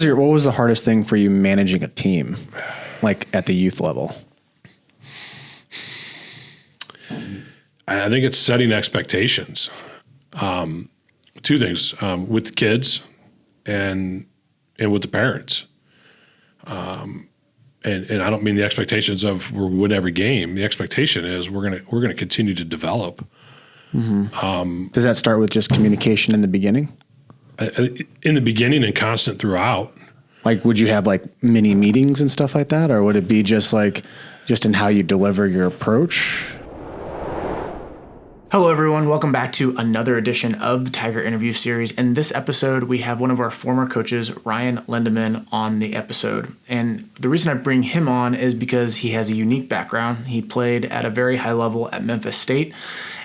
What was the hardest thing for you managing a team, like at the youth level? I think it's setting expectations. Two things, with the kids and with the parents. And I don't mean the expectations of we're win every game. The expectation is we're gonna continue to develop. Mm-hmm. Does that start with just communication in the beginning? In the beginning and constant throughout. Like, would you have like mini meetings and stuff like that? Or would it be just in how you deliver your approach? Hello, everyone. Welcome back to another edition of the Tiger Interview Series. In this episode, we have one of our former coaches, Ryan Lindemann, on the episode. And the reason I bring him on is because he has a unique background. He played at a very high level at Memphis State.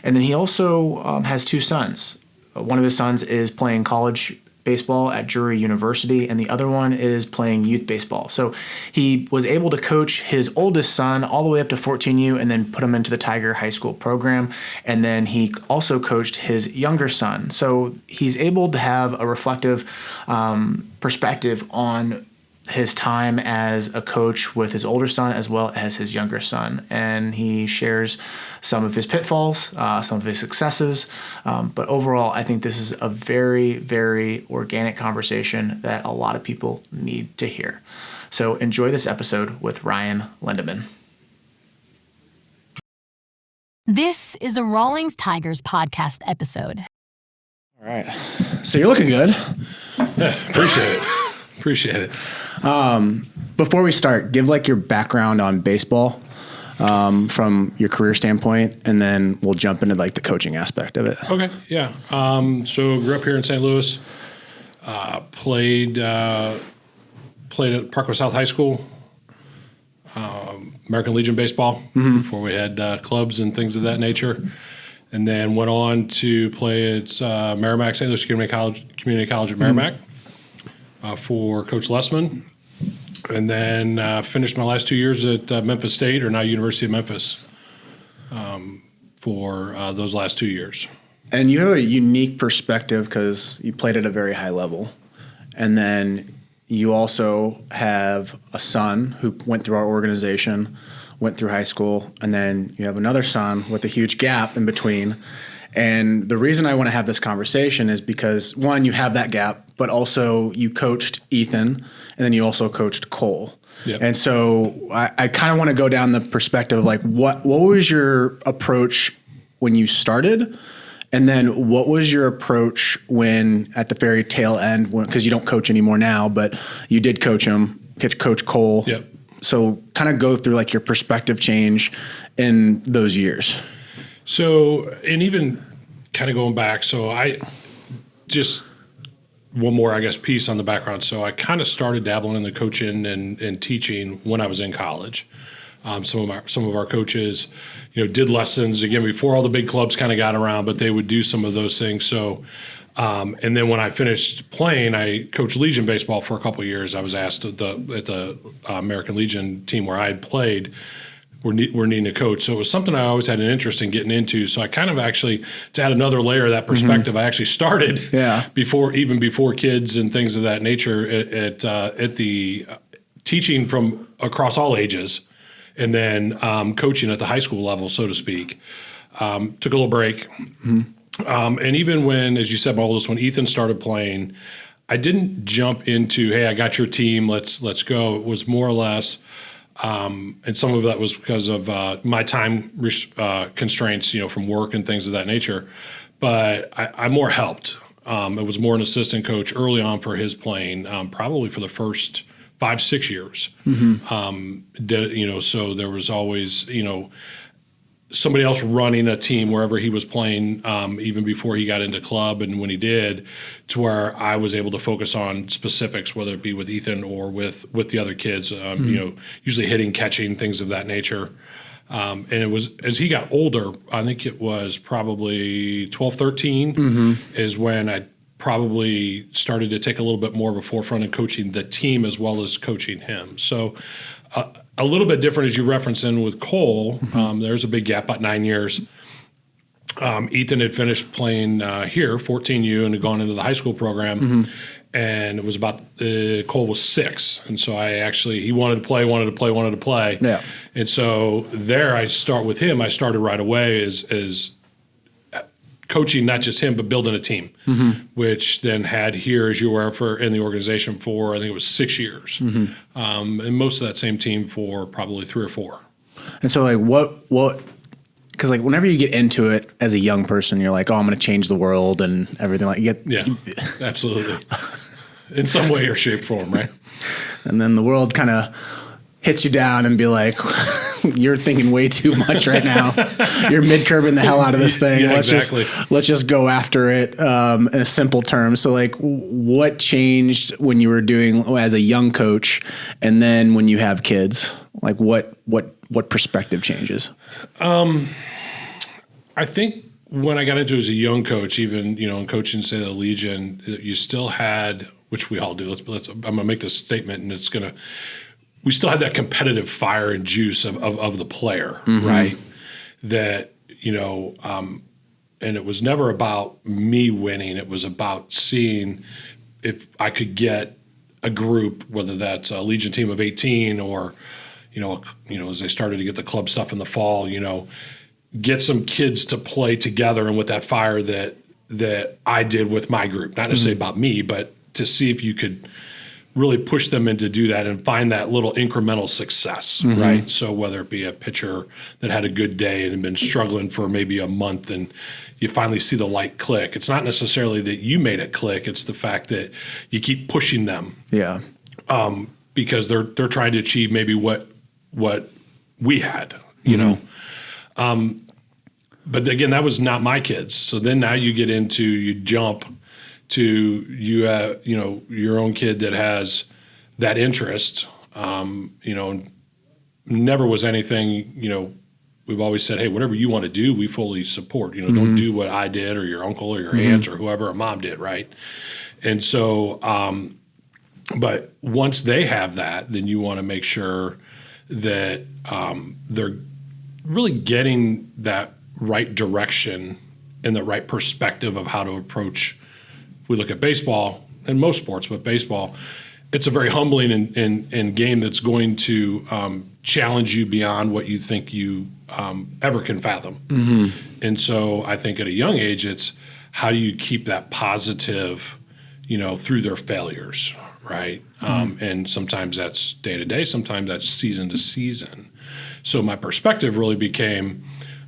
And then he also has two sons. One of his sons is playing college baseball at Drury University, and the other one is playing youth baseball. So he was able to coach his oldest son all the way up to 14U and then put him into the Tiger High School program. And then he also coached his younger son. So he's able to have a reflective perspective on his time as a coach with his older son as well as his younger son. And he shares some of his pitfalls, some of his successes. But overall, I think this is a very, very organic conversation that a lot of people need to hear. So enjoy this episode with Ryan Lindemann. This is a Rawlings Tigers podcast episode. All right. So you're looking good. Yeah, appreciate it. Before we start, give like your background on baseball from your career standpoint, and then we'll jump into like the coaching aspect of it. Okay, yeah. So grew up here in St. Louis. Played at Parkville South High School. American Legion baseball before we had clubs and things of that nature, and then went on to play at Merrimack, St. Louis Community College at Merrimack for Coach Lessman. And then finished my last 2 years at Memphis State, or now University of Memphis, for those last 2 years. And you have a unique perspective because you played at a very high level. And then you also have a son who went through our organization, went through high school, and then you have another son with a huge gap in between. And the reason I want to have this conversation is because, one, you have that gap, but also you coached Ethan, and then you also coached Cole. Yep. And so I kind of want to go down the perspective of like, what was your approach when you started? And then what was your approach when at the very tail end, because you don't coach anymore now, but you did coach Coach Cole. Yep. So kind of go through like your perspective change in those years. So, and even kind of going back, so I just one more, I guess, piece on the background. So I kind of started dabbling in the coaching and teaching when I was in college. Some of our coaches, did lessons again before all the big clubs kind of got around, but they would do some of those things. So, and then when I finished playing, I coached Legion baseball for a couple of years. I was asked at the American Legion team where I had played, we're needing a coach. So it was something I always had an interest in getting into. So I kind of actually, to add another layer of that perspective, I actually started before kids and things of that nature at the teaching from across all ages, and then coaching at the high school level, so to speak. Took a little break. And even when, as you said, my oldest one, Ethan, started playing, I didn't jump into, hey, I got your team, let's go. It was more or less, and some of that was because of my time constraints, from work and things of that nature. But I more helped. It was more an assistant coach early on for his playing, probably for the first 5-6 years. So there was always, somebody else running a team wherever he was playing, even before he got into club and when he did, to where I was able to focus on specifics, whether it be with Ethan or with the other kids, usually hitting, catching, things of that nature. And it was, as he got older, I think it was probably 12, 13 is when I probably started to take a little bit more of a forefront in coaching the team as well as coaching him. So a little bit different, as you referenced in with Cole. There's a big gap, about 9 years. Ethan had finished playing here, 14U, and had gone into the high school program. and it was about Cole was 6, and so he wanted to play. Yeah. And so there I start with him. I started right away as coaching not just him but building a team, which then had here, as you were in the organization for, I think it was 6 years, and most of that same team for probably 3 or 4. And so like what because like whenever you get into it as a young person, you're like, oh, I'm going to change the world and everything like absolutely. In some way or shape, form, right? And then the world kind of hits you down and be like, you're thinking way too much right now. You're mid-curving the hell out of this thing. Yeah, Let's just go after it in a simple term. So like what changed when you were doing as a young coach and then when you have kids? Like what perspective changes? I think when I got into it as a young coach, even, in coaching, say, the Legion, you still had, which we all do. I'm going to make this statement, and we still had that competitive fire and juice of the player, right? That, and it was never about me winning. It was about seeing if I could get a group, whether that's a Legion team of 18 or, as they started to get the club stuff in the fall, get some kids to play together and with that fire that I did with my group. Not necessarily about me, but to see if you could really push them in to do that and find that little incremental success, right? So whether it be a pitcher that had a good day and had been struggling for maybe a month and you finally see the light click. It's not necessarily that you made it click. It's the fact that you keep pushing them. Yeah. Because they're trying to achieve maybe what we had, know. But again, that was not my kids. So then now you jump to your own kid that has that interest. Never was anything, we've always said, hey, whatever you want to do, we fully support. Don't do what I did or your uncle or your aunt or whoever or mom did, right? And so, but once they have that, then you want to make sure that they're really getting that right direction and the right perspective of how to approach. We look at baseball and most sports, but baseball, it's a very humbling and game that's going to challenge you beyond what you think you ever can fathom. And so I think at a young age, it's how do you keep that positive, through their failures, right? And sometimes that's day to day, sometimes that's season to season. So my perspective really became,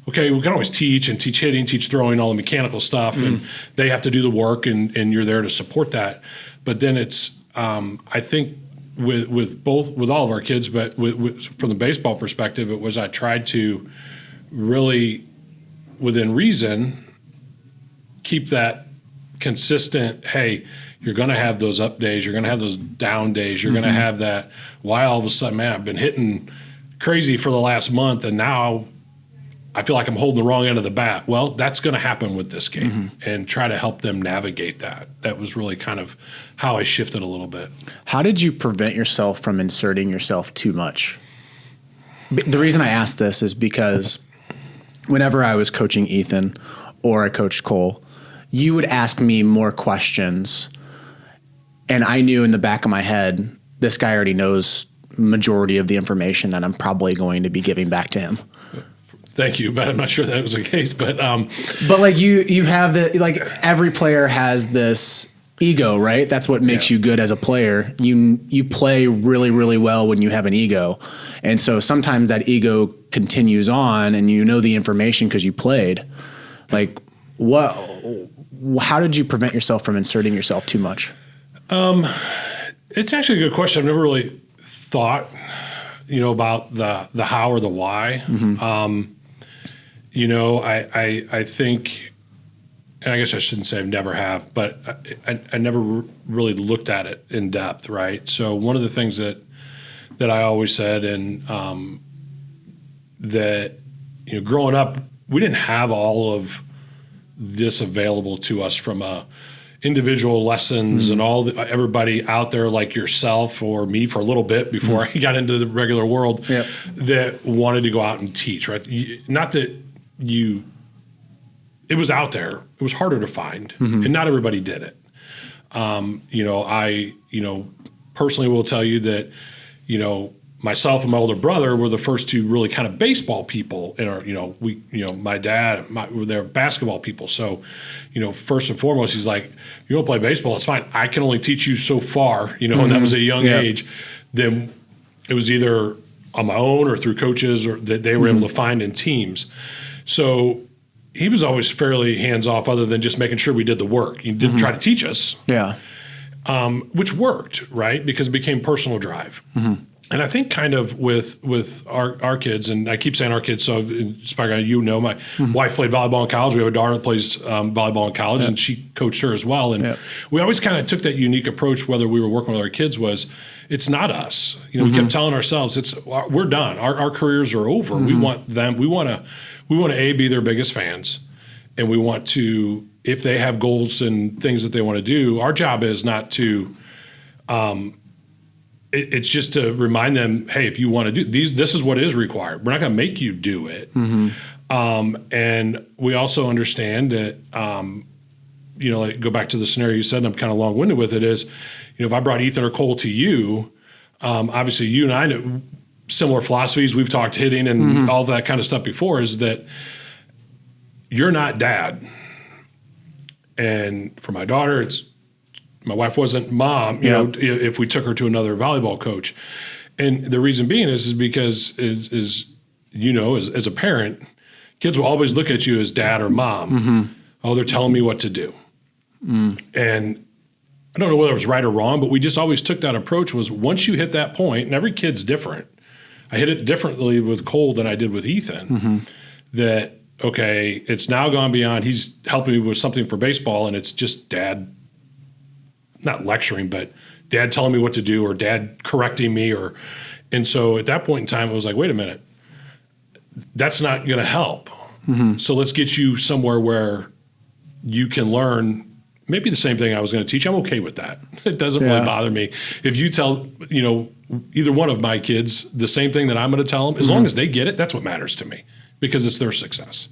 okay, we can always teach hitting, teach throwing, all the mechanical stuff, and they have to do the work, and you're there to support that. But then it's, I think, with all of our kids, but from the baseball perspective, it was I tried to really, within reason, keep that consistent. Hey, you're going to have those up days, you're going to have those down days, you're going to have that. Why all of a sudden, man, I've been hitting crazy for the last month, and now I feel like I'm holding the wrong end of the bat. Well, that's going to happen with this game, and try to help them navigate that. That was really kind of how I shifted a little bit. How did you prevent yourself from inserting yourself too much? The reason I asked this is because whenever I was coaching Ethan or I coached Cole, you would ask me more questions, and I knew in the back of my head, this guy already knows majority of the information that I'm probably going to be giving back to him. Thank you, but I'm not sure that was the case. But like you have every player has this ego, right? That's what makes you good as a player. You play really, really well when you have an ego, and so sometimes that ego continues on, and the information because you played. Like, how did you prevent yourself from inserting yourself too much? It's actually a good question. I've never really thought, about the how or the why. I think, and I guess I shouldn't say I've never have, but I never really looked at it in depth, right? So one of the things that I always said, and that growing up, we didn't have all of this available to us from individual lessons and everybody out there like yourself or me for a little bit before I got into the regular world that wanted to go out and teach, right? Not that it was out there. It was harder to find, and not everybody did it. Personally will tell you that, myself and my older brother were the first two really kind of baseball people in our, my dad, they're basketball people. So, first and foremost, he's like, you want to play baseball, it's fine. I can only teach you so far, and that was a young age. Then it was either on my own or through coaches or that they were able to find in teams. So he was always fairly hands-off other than just making sure we did the work. He didn't try to teach us. Yeah. Which worked, right? Because it became personal drive. And I think kind of with our kids, and I keep saying our kids, so my wife played volleyball in college. We have a daughter that plays volleyball in college, and she coached her as well. And we always kind of took that unique approach, whether we were working with our kids, was it's not us. We kept telling ourselves, we're done. Our careers are over. We want them. We want to be their biggest fans, and we want to, if they have goals and things that they want to do, our job is not to. It's just to remind them, hey, if you want to do this is what is required. We're not going to make you do it. And we also understand that, go back to the scenario you said, and I'm kind of long-winded with it, is, if I brought Ethan or Cole to you, obviously you and I know similar philosophies. We've talked hitting and all that kind of stuff before, is that you're not dad. And for my daughter, my wife wasn't mom, if we took her to another volleyball coach. And the reason being is because as a parent, kids will always look at you as dad or mom. Oh, they're telling me what to do. And I don't know whether it was right or wrong, but we just always took that approach, was once you hit that point, and every kid's different. I hit it differently with Cole than I did with Ethan. That, okay, it's now gone beyond, he's helping me with something for baseball, and it's just dad, not lecturing, but dad telling me what to do, or dad correcting me, and so at that point in time, it was like, wait a minute, that's not going to help. So let's get you somewhere where you can learn maybe the same thing I was going to teach. I'm okay with that. It doesn't really bother me. If you tell, either one of my kids the same thing that I'm going to tell them, as long as they get it, that's what matters to me, because it's their success.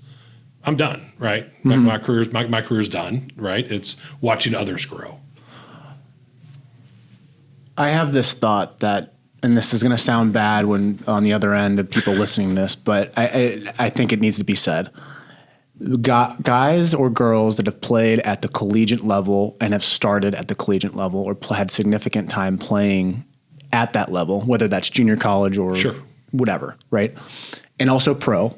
I'm done, right? My career's done, right? It's watching others grow. I have this thought that, and this is going to sound bad when on the other end of people listening to this, but I think it needs to be said. Guys or girls that have played at the collegiate level and have started at the collegiate level, or had significant time playing at that level, whether that's junior college or whatever, right? And also pro,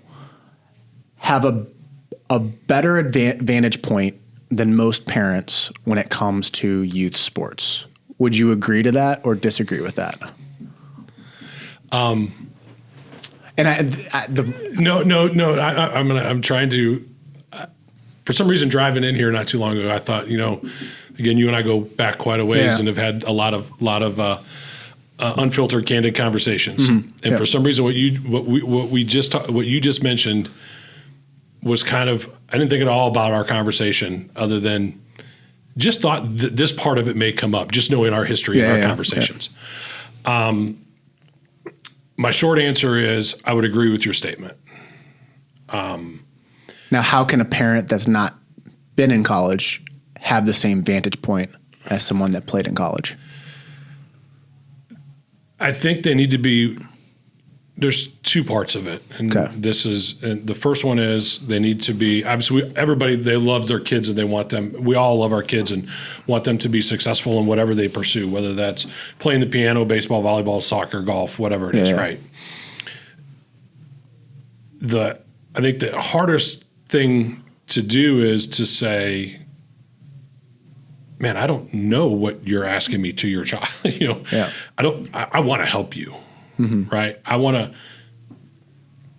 have a better vantage point than most parents when it comes to youth sports. Would you agree to that or disagree with that? I'm trying to. For some reason, driving in here not too long ago, I thought, again, you and I go back quite a ways and have had a lot of unfiltered, candid conversations. And for some reason, what you just mentioned was kind of, I didn't think at all about our conversation, other than just thought that this part of it may come up, just knowing our history and our conversations. My short answer is I would agree with your statement. Now, how can a parent that's not been in college have the same vantage point as someone that played in college? I think they need to be, there's two parts of it. And the first one is they need to be, obviously everybody, they love their kids and they want them, we all love our kids and want them to be successful in whatever they pursue, whether that's playing the piano, baseball, volleyball, soccer, golf, whatever it is, right? I think the hardest thing to do is to say, man, I don't know what you're asking me to your child. I want to help you. Right. I want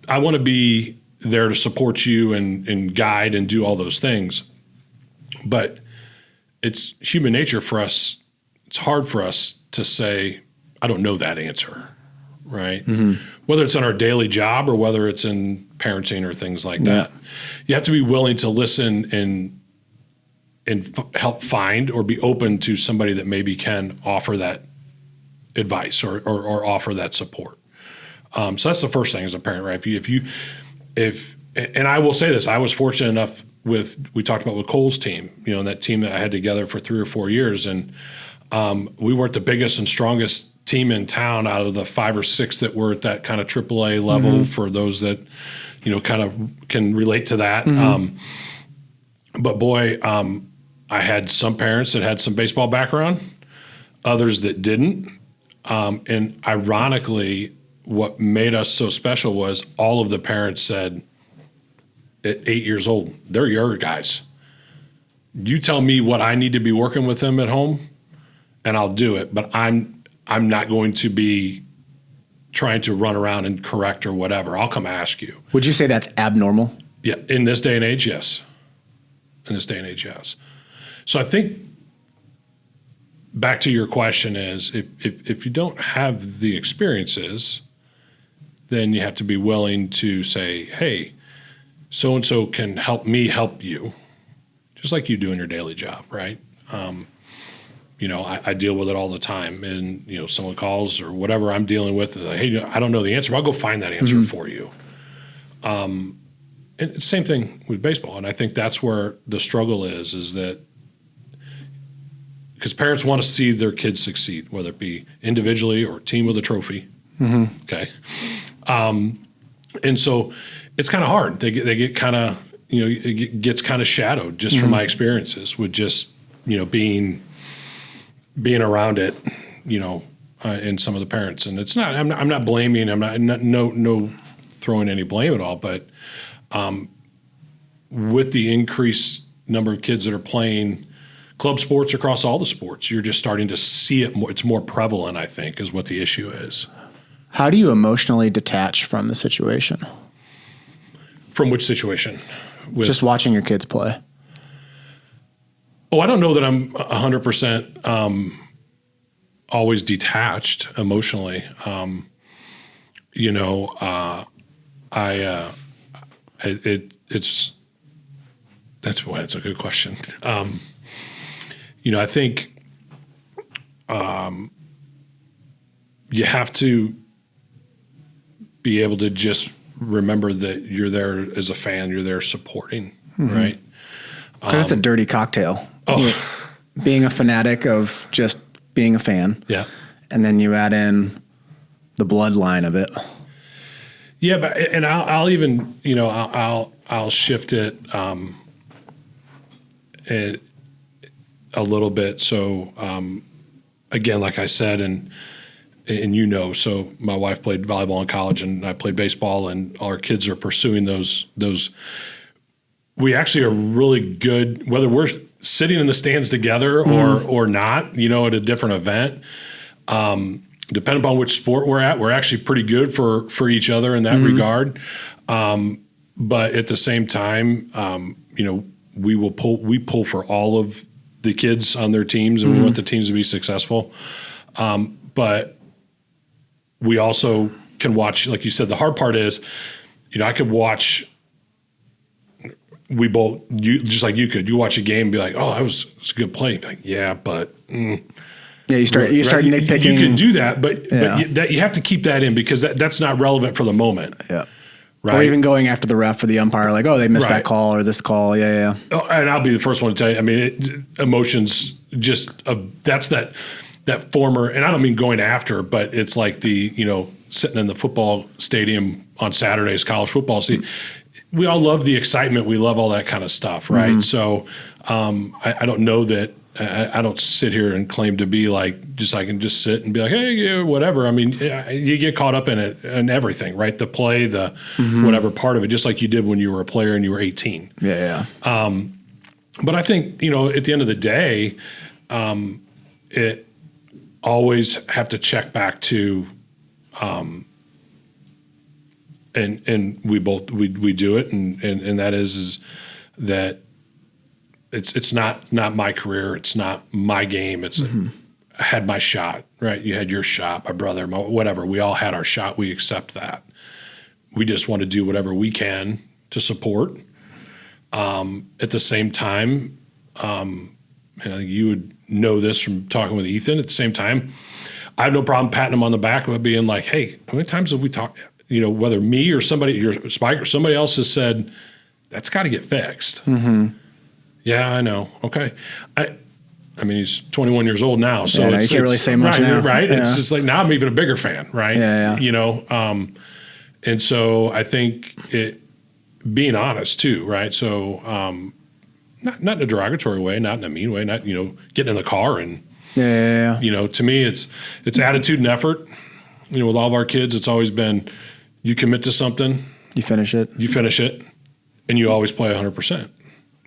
to be there to support you and guide and do all those things. But it's human nature for us. It's hard for us to say, I don't know that answer. Right. Whether it's on our daily job or whether it's in parenting or things like that, you have to be willing to listen and help find or be open to somebody that maybe can offer that advice or offer that support. So that's the first thing as a parent, right? And I will say this, I was fortunate enough we talked about with Cole's team, and that team that I had together for 3 or 4 years. And we weren't the biggest and strongest team in town out of the 5 or 6 that were at that kind of AAA level for those that, kind of can relate to that. But boy, I had some parents that had some baseball background, others that didn't. And ironically, what made us so special was all of the parents said at 8 years old, they're your guys. You tell me what I need to be working with them at home, and I'll do it. But I'm not going to be trying to run around and correct or whatever. I'll come ask you. Would you say that's abnormal? Yeah, in this day and age, yes. In this day and age, yes. So I think back to your question is if you don't have the experiences, then you have to be willing to say, hey, so-and-so can help me help you, just like you do in your daily job, right? I deal with it all the time, and someone calls or whatever I'm dealing with, like, hey, I don't know the answer, but I'll go find that answer for you. And it's the same thing with baseball, and I think that's where the struggle is that because parents want to see their kids succeed, whether it be individually or team with a trophy. Okay, and so it's kind of hard. They get kind of it gets kind of shadowed just from my experiences with just being around it, in some of the parents. And it's not, I'm not blaming, I'm not no throwing any blame at all, but with the increased number of kids that are playing club sports across all the sports, you're just starting to see it more. It's more prevalent, I think, is what the issue is. How do you emotionally detach from the situation? From which situation? Just watching your kids play. Oh, I don't know that I'm 100% always detached emotionally. That's a good question. I think you have to be able to just remember that you're there as a fan, you're there supporting, right? Because it's a dirty cocktail. Being a fanatic of just being a fan. Yeah. And then you add in the bloodline of it. Yeah, but I'll even I'll shift it a little bit. So again, like I said, and so my wife played volleyball in college, and I played baseball, and our kids are pursuing those. We actually are really good, whether we're sitting in the stands together or not, at a different event. Depending upon which sport we're at, we're actually pretty good for each other in that regard. But at the same time, we pull for all of the kids on their teams, and we want the teams to be successful. But we also can watch, like you said, the hard part is, I could watch. Just like you could. You watch a game and be like, "Oh, it's a good play." Like, yeah, but yeah, you start nitpicking. You can do that, but that you have to keep that in because that's not relevant for the moment. Yeah. Right? Or even going after the ref or the umpire, like, oh, they missed that call or this call. Yeah. Oh, and I'll be the first one to tell you. I mean, emotions just that's that former, and I don't mean going after, but it's like the sitting in the football stadium on Saturdays, college football season. We all love the excitement. We love all that kind of stuff, right? So I don't know that I don't sit here and claim to be like I can just sit and be like, hey, yeah, whatever. I mean, you get caught up in it and everything, right? The play, the whatever part of it, just like you did when you were a player and you were 18. Yeah. But I think at the end of the day, it always have to check back to. And we do it, and that is that it's not my career, it's not my game. It's I had my shot, right? You had your shot, my brother, whatever. We all had our shot. We accept that. We just want to do whatever we can to support. At the same time, and I think you would know this from talking with Ethan. At the same time, I have no problem patting him on the back about being like, "Hey, how many times have we talked?" Whether me or somebody, your Spike or somebody else has said, that's got to get fixed. Yeah, I know. Okay. I mean, he's 21 years old now, so you can't really say much now. Right. Yeah. It's just like now I'm even a bigger fan, right? Yeah. You know, and so I think being honest too, right? So not in a derogatory way, not in a mean way, not, you know, getting in the car and, you know, to me, it's attitude and effort. You know, with all of our kids, it's always been, you commit to something, You finish it, and you always play 100%,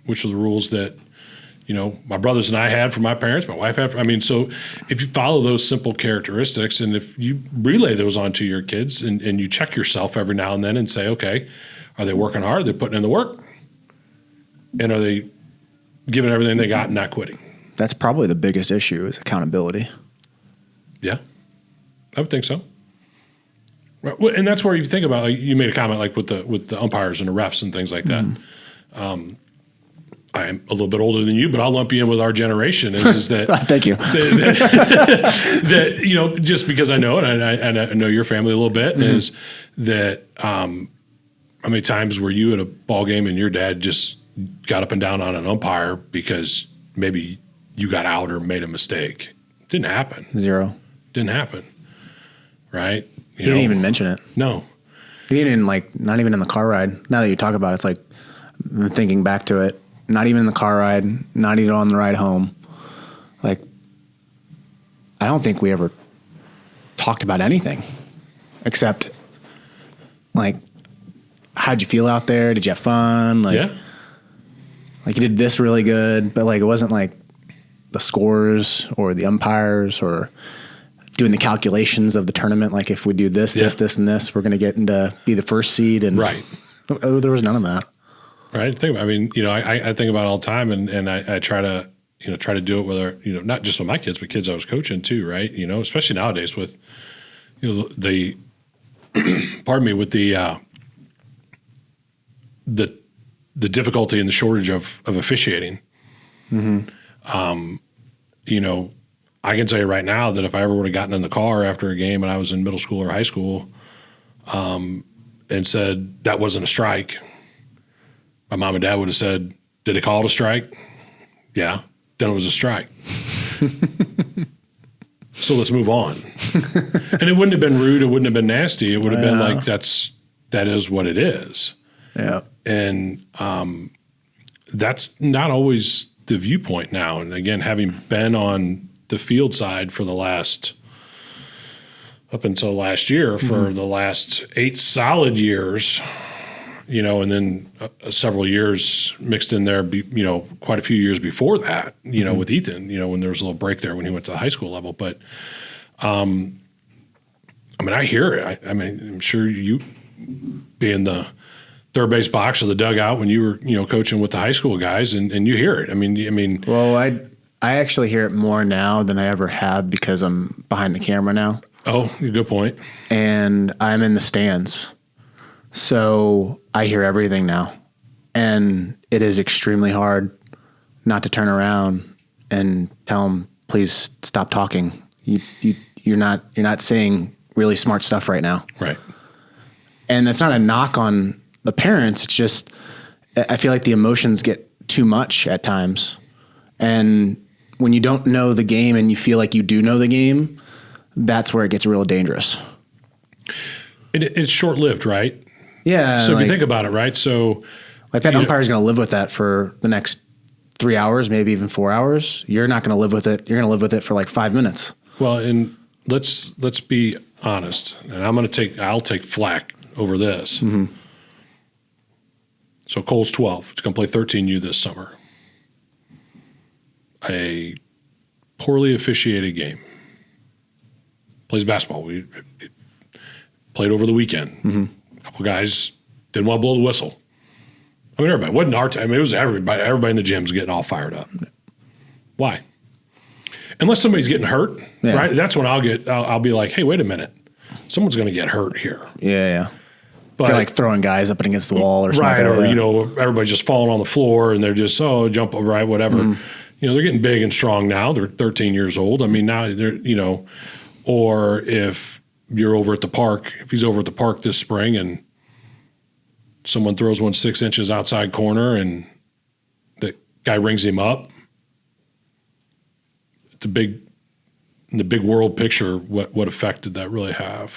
which are the rules that, you know, my brothers and I had from my parents, my wife had. I mean, so if you follow those simple characteristics and if you relay those onto your kids and you check yourself every now and then and say, okay, are they working hard? Are they putting in the work? And are they giving everything they got and not quitting? That's probably the biggest issue is accountability. Yeah, I would think so. Right. Well, and that's where you think about, like, you made a comment like with the umpires and the refs and things like that. I'm a little bit older than you, but I'll lump you in with our generation. Is that Thank you. that you know, just because I know it and I know your family a little bit, is that how many times were you at a ball game and your dad just got up and down on an umpire because maybe you got out or made a mistake? Didn't happen. Zero. Didn't happen. Right? He didn't even mention it. No. He didn't even, like, not even in the car ride. Now that you talk about it, it's like I'm thinking back to it. Not even in the car ride, not even on the ride home. Like, I don't think we ever talked about anything except, like, how'd you feel out there? Did you have fun? Like, like you did this really good, but, like, it wasn't like the scores or the umpires or doing the calculations of the tournament. Like, if we do this, this, and this, we're going to get into be the first seed. And right. Oh, there was none of that. Right. I mean, you know, I think about it all the time, and I try to, you know, do it with you know, not just with my kids, but kids I was coaching too, right? You know, especially nowadays with, you know, the pardon me, with the difficulty and the shortage of officiating. You know, I can tell you right now that if I ever would have gotten in the car after a game and I was in middle school or high school, and said that wasn't a strike, my mom and dad would have said, did they call it a strike? Yeah. Then it was a strike. So let's move on. And it wouldn't have been rude. It wouldn't have been nasty. It would have been like, that is what it is. Yeah. And that's not always the viewpoint now. And again, having been on the field side for up until last year, for the last 8 solid years, you know, and then several years mixed in there, you know, quite a few years before that, you know, with Ethan, you know, when there was a little break there when he went to the high school level. But, I mean, I hear it. I mean, I'm sure you being the third base box or the dugout when you were, you know, coaching with the high school guys, and you hear it. I mean. Well, I actually hear it more now than I ever have because I'm behind the camera now. Oh, good point. And I'm in the stands. So I hear everything now, and it is extremely hard not to turn around and tell them, please stop talking. You're not saying really smart stuff right now. Right. And that's not a knock on the parents. It's just, I feel like the emotions get too much at times. And when you don't know the game and you feel like you do know the game, that's where it gets real dangerous. It's short-lived, right? Yeah. So if you think about it, right? So like that umpire is going to live with that for the next 3 hours, maybe even 4 hours. You're not going to live with it. You're going to live with it for like 5 minutes. Well, and let's be honest. And I'll take flack over this. So Cole's 12. He's going to play 13U this summer. A poorly officiated game. Plays basketball. We played over the weekend. A couple guys didn't want to blow the whistle. I mean, everybody. It wasn't our time. I mean, it was everybody. Everybody in the gym's getting all fired up. Why? Unless somebody's getting hurt, right? That's when I'll be like, hey, wait a minute. Someone's going to get hurt here. Yeah. But you're like throwing guys up against the wall or something. Right, or, you know, everybody's just falling on the floor and they're just, jump, right, whatever. You know, they're getting big and strong now. They're 13 years old. I mean, now they're, you know, or if you're over at the park, if he's over at the park this spring and someone throws one 6 inches outside corner and the guy rings him up. In the big world picture, what effect did that really have?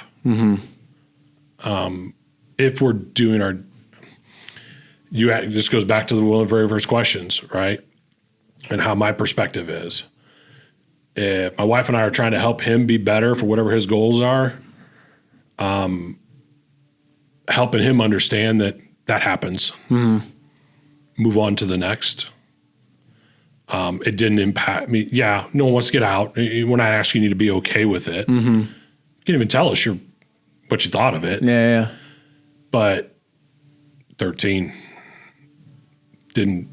If we're doing this goes back to one of the very first questions, right? And how my perspective is. If my wife and I are trying to help him be better for whatever his goals are, helping him understand that happens, move on to the next. It didn't impact me. Yeah, no one wants to get out. We're not asking you to be okay with it. You can't even tell us what you thought of it. Yeah. But 13 didn't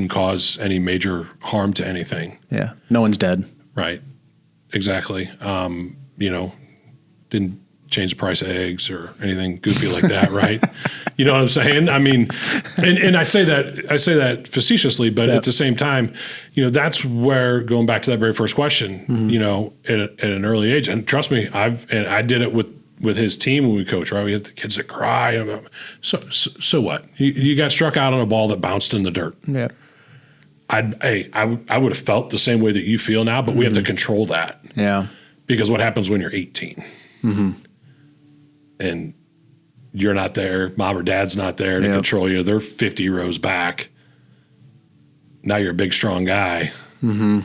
cause any major harm to anything. Yeah. No one's dead. Right. Exactly. Didn't change the price of eggs or anything goofy like that, right? You know what I'm saying? I mean, and I say that facetiously, but at the same time, that's where, going back to that very first question, at an early age, and trust me, I did it with his team when we coach, right? We had the kids that cry. So what? You got struck out on a ball that bounced in the dirt. Yeah. I would have felt the same way that you feel now, but we have to control that. Yeah. Because what happens when you're 18? And you're not there, mom or dad's not there to control you. They're 50 rows back. Now you're a big, strong guy. Now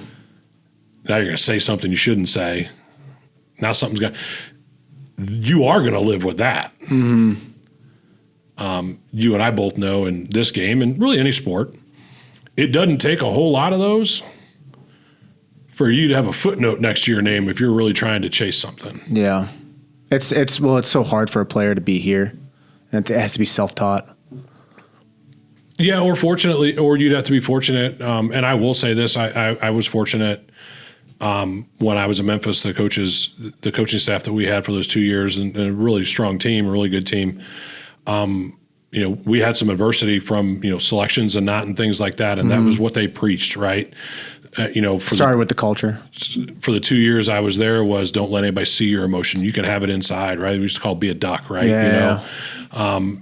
you're going to say something you shouldn't say. Now you are going to live with that. You and I both know in this game, and really any sport, it doesn't take a whole lot of those for you to have a footnote next to your name if you're really trying to chase something. Yeah. It's so hard for a player to be here, and it has to be self-taught. Yeah, or you'd have to be fortunate. And I will say this: I was fortunate when I was in Memphis. The coaching staff that we had for those 2 years, and a really strong team, a really good team. We had some adversity from selections and things like that, and that was what they preached, right? With the culture. For the 2 years I was there was don't let anybody see your emotion. You can have it inside, right? We used to call it be a duck, right? And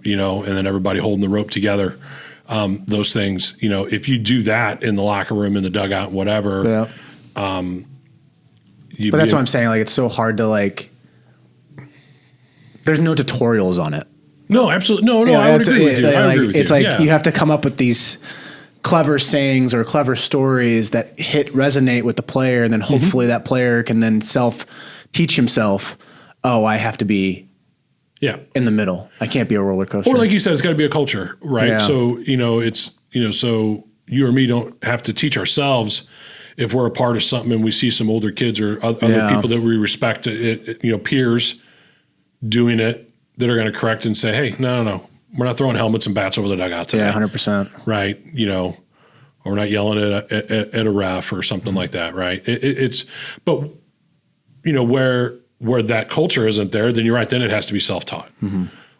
then everybody holding the rope together. Those things, if you do that in the locker room, in the dugout, whatever. But that's what I'm saying. Like, it's so hard to there's no tutorials on it. No, absolutely. No, I would agree with you. I agree with you. It's like you have to come up with these clever sayings or clever stories that resonate with the player, and then hopefully that player can then teach himself, I have to be in the middle. I can't be a roller coaster. Or like you said, it's got to be a culture, right? Yeah. So, so you or me don't have to teach ourselves if we're a part of something and we see some older kids or other people that we respect, peers doing it that are going to correct and say, hey, no. We're not throwing helmets and bats over the dugout today. Yeah, 100%. Right. Or we're not yelling at a ref or something like that. Right. But where that culture isn't there, then you're right. Then it has to be self-taught.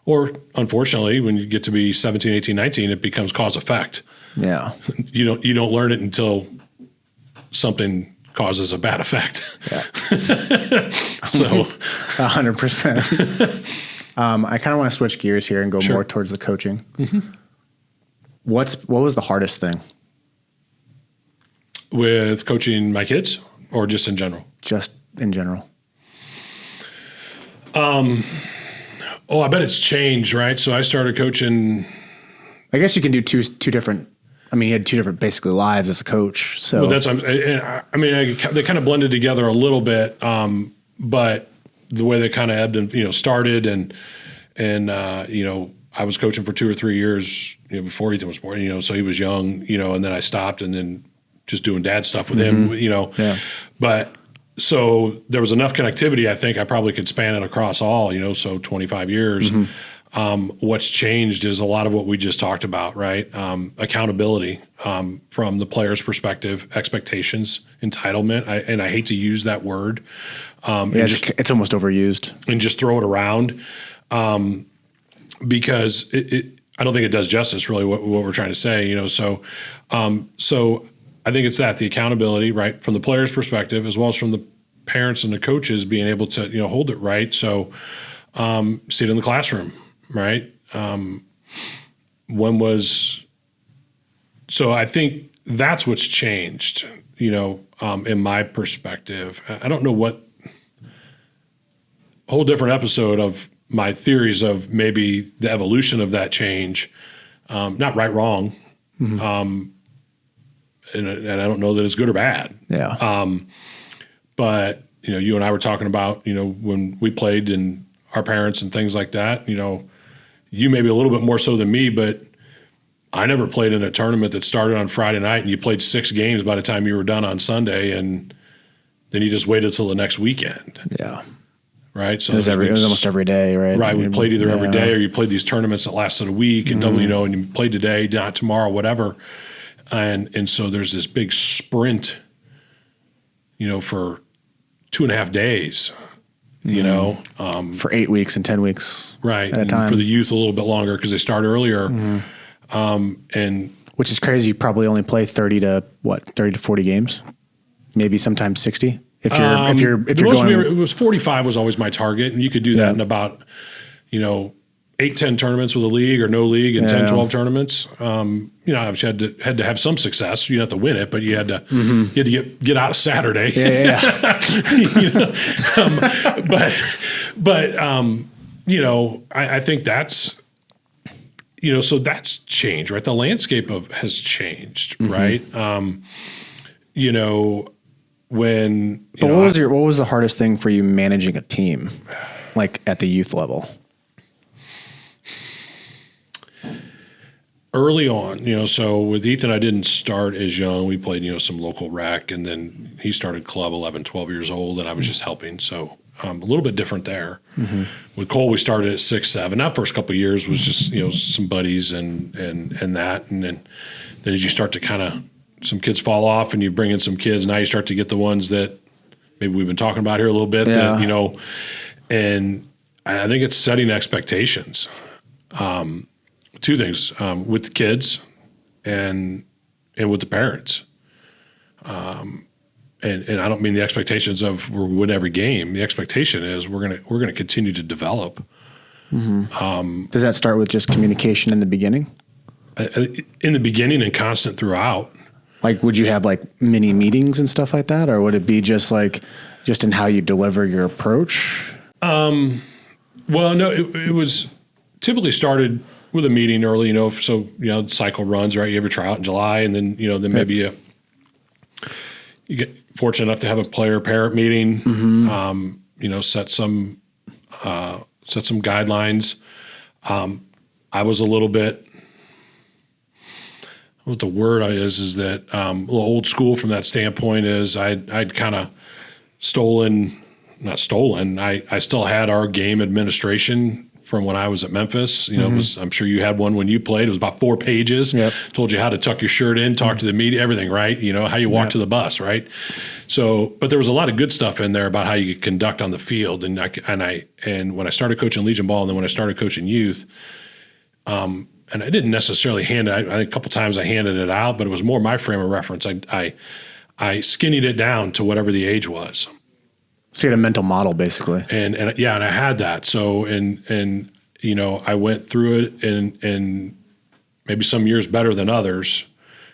Or unfortunately, when you get to be 17, 18, 19, it becomes cause effect. Yeah. You don't learn it until something causes a bad effect. Yeah. So 100%. I kind of want to switch gears here and go more towards the coaching. What was the hardest thing with coaching my kids, or just in general? Just in general. I bet it's changed, right? So I started coaching. I guess you can do two different. I mean, you had two different basically lives as a coach. So they kind of blended together a little bit, but the way they kind of ebbed and started and I was coaching for 2 or 3 years before Ethan was born, so he was young, and then I stopped and then just doing dad stuff with him, Yeah. But so there was enough connectivity. I think I probably could span it across all, so 25 years. What's changed is a lot of what we just talked about, right? Accountability from the player's perspective, expectations, entitlement. I hate to use that word. It's almost overused. And just throw it around because I don't think it does justice really what we're trying to say, So I think it's the accountability, right, from the player's perspective as well as from the parents and the coaches being able to hold it right. So see it in the classroom, right? So I think that's what's changed, in my perspective. I don't know what whole different episode of my theories of maybe the evolution of that change, not right, wrong. And I don't know that it's good or bad. Yeah. But, you and I were talking about, when we played and our parents and things like that, you maybe a little bit more so than me, but I never played in a tournament that started on Friday night and you played 6 games by the time you were done on Sunday, and then you just waited till the next weekend. Yeah. Right. So it was almost every day, right? Right. We played either every day, or you played these tournaments that lasted a week and and you played today, not tomorrow, whatever. And so there's this big sprint, for 2.5 days, for 8 weeks and 10 weeks. Right. At a time. For the youth a little bit longer because they start earlier. And which is crazy. You probably only play 30 to 40 games, maybe sometimes 60. If you're going, it was 45 was always my target, and you could do that in about 8-10 tournaments with a league or no league, and 10-12 tournaments. Obviously had to have some success. You didn't have to win it, but you had to get out of Saturday. I think that's so that's changed, right? The landscape has changed, right? When what was the hardest thing for you managing a team, like at the youth level? Early on, so with Ethan, I didn't start as young. We played, some local rec, and then he started club 11, 12 years old, and I was just helping. So a little bit different there. With Cole, we started at 6, 7. That first couple of years was just, some buddies and that. And then as you start to some kids fall off and you bring in some kids, now you start to get the ones that maybe we've been talking about here a little bit that, and I think it's setting expectations. 2 things, with the kids and with the parents. And I don't mean the expectations of we're win every game. The expectation is we're gonna continue to develop. Does that start with just communication in the beginning? In the beginning and constant throughout. Like, would you have like mini meetings and stuff like that, or would it be just in how you deliver your approach? Well, no, it was typically started with a meeting early, so, the cycle runs, right? You have a tryout in July, and then, then maybe you get fortunate enough to have a player-parent meeting, set some guidelines. I was a little bit, what the word is that a little old school from that standpoint is I'd kind of not stolen. I still had our game administration from when I was at Memphis. I'm sure you had one when you played. It was about 4 pages. Yep. Told you how to tuck your shirt in, talk to the media, everything, right? How you walk to the bus, right? So, but there was a lot of good stuff in there about how you could conduct on the field. And when I started coaching Legion ball, and then when I started coaching youth, and I didn't necessarily hand it. I think a couple times I handed it out, but it was more my frame of reference. I skinnied it down to whatever the age was. So you had a mental model, basically. And I had that. So I went through it, and maybe some years better than others.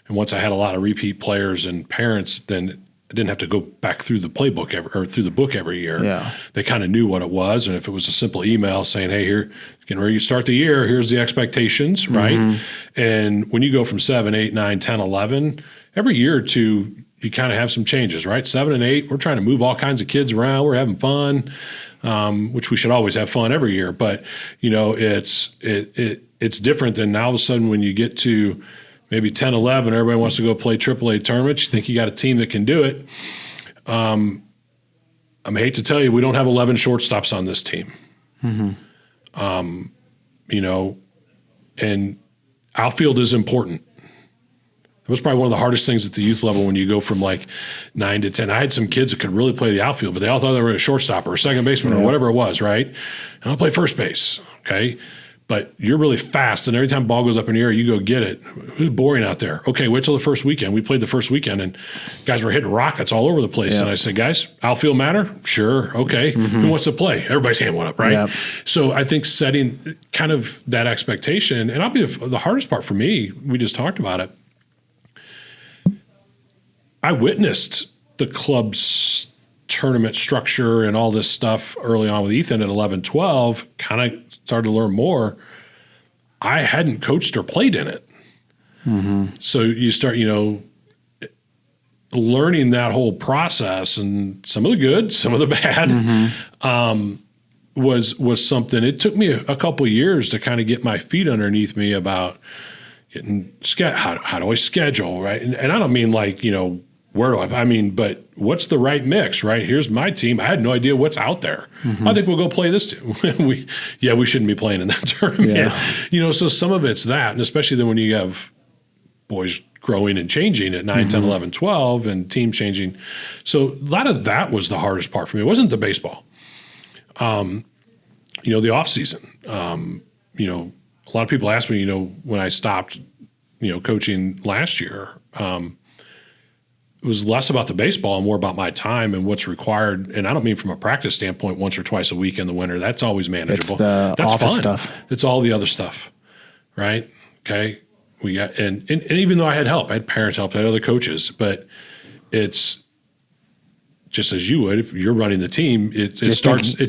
And once I had a lot of repeat players and parents, then I didn't have to go back through the playbook through the book every year. Yeah. They kind of knew what it was. And if it was a simple email saying, hey, here, getting ready to start the year, here's the expectations, right? And when you go from 7, 8, 9, 10, 11, every year or two, you kind of have some changes, right? 7 and 8, we're trying to move all kinds of kids around. We're having fun, which we should always have fun every year. But, it's different than now all of a sudden when you get to maybe 10, 11, everybody wants to go play AAA tournaments. You think you got a team that can do it. I hate to tell you, we don't have 11 shortstops on this team. And outfield is important. It was probably one of the hardest things at the youth level when you go from like 9 to 10. I had some kids that could really play the outfield, but they all thought they were a shortstop or a second baseman or whatever it was, right? And I'll play first base, okay? but you're really fast, and every time ball goes up in the air, you go get it. Who's boring out there? Okay, wait till the first weekend. We played the first weekend, and guys were hitting rockets all over the place. Yep. And I said, guys, outfield matter? Sure. Okay. Who wants to play? Everybody's hand went up, right? Yep. So I think setting kind of that expectation, and I'll be the hardest part for me, we just talked about it. I witnessed the club's tournament structure and all this stuff early on with Ethan at 11, 12, kind of started to learn more. I hadn't coached or played in it. So you start, learning that whole process, and some of the good, some of the bad, was something. It took me a couple of years to kind of get my feet underneath me about getting how do I schedule, right? And I don't mean like, where do I mean, but what's the right mix, right? Here's my team. I had no idea what's out there. I think we'll go play this too. we shouldn't be playing in that tournament. Yeah. So some of it's that, and especially then when you have boys growing and changing at 9, 10, 11, 12, and team changing. So a lot of that was the hardest part for me. It wasn't the baseball. The off season. A lot of people ask me, when I stopped, coaching last year, it was less about the baseball and more about my time and what's required. And I don't mean from a practice standpoint once or twice a week in the winter. That's always manageable. It's the That's office fun. stuff. It's all the other stuff, right? Okay. We got and even though I had help, I had parents help, I had other coaches, but it's just as you would if you're running the team. It's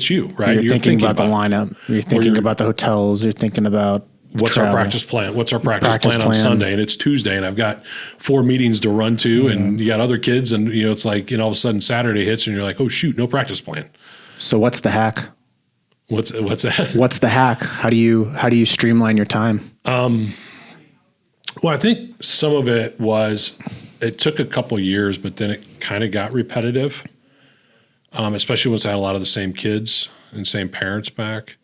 you, right? You're thinking about the lineup. You're thinking about the hotels. You're thinking about what's travel. our practice plan? What's our practice plan on Sunday? And it's Tuesday, and I've got 4 meetings to run to, and you got other kids, and it's like, all of a sudden Saturday hits, and you're like, oh shoot, no practice plan. So what's the hack? What's that? What's the hack? How do you streamline your time? Well, I think some of it took a couple years, but then it kind of got repetitive, especially once I had a lot of the same kids and same parents back.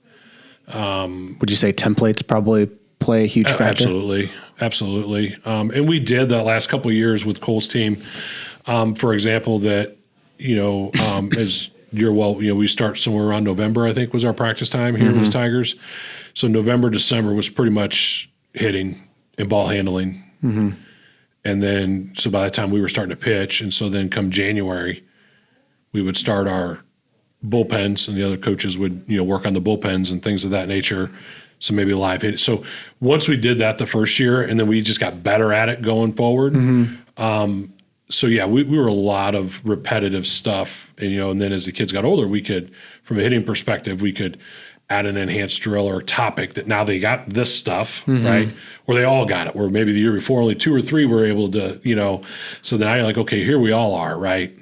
Would you say templates probably play a huge factor? Absolutely. And we did that last couple of years with Cole's team. For example, that, as we start somewhere around November, I think was our practice time here with Tigers. So November, December was pretty much hitting and ball handling. And then, so by the time we were starting to pitch, and so then come January, we would start our bullpens, and the other coaches would, work on the bullpens and things of that nature. So maybe live hit. So once we did that the first year, and then we just got better at it going forward. So yeah, we were a lot of repetitive stuff, and then as the kids got older, we could, from a hitting perspective, we could add an enhanced drill or topic that now they got this stuff, right? Or they all got it, where maybe the year before only 2 or 3 were able to, so now you're like, okay, here we all are, right?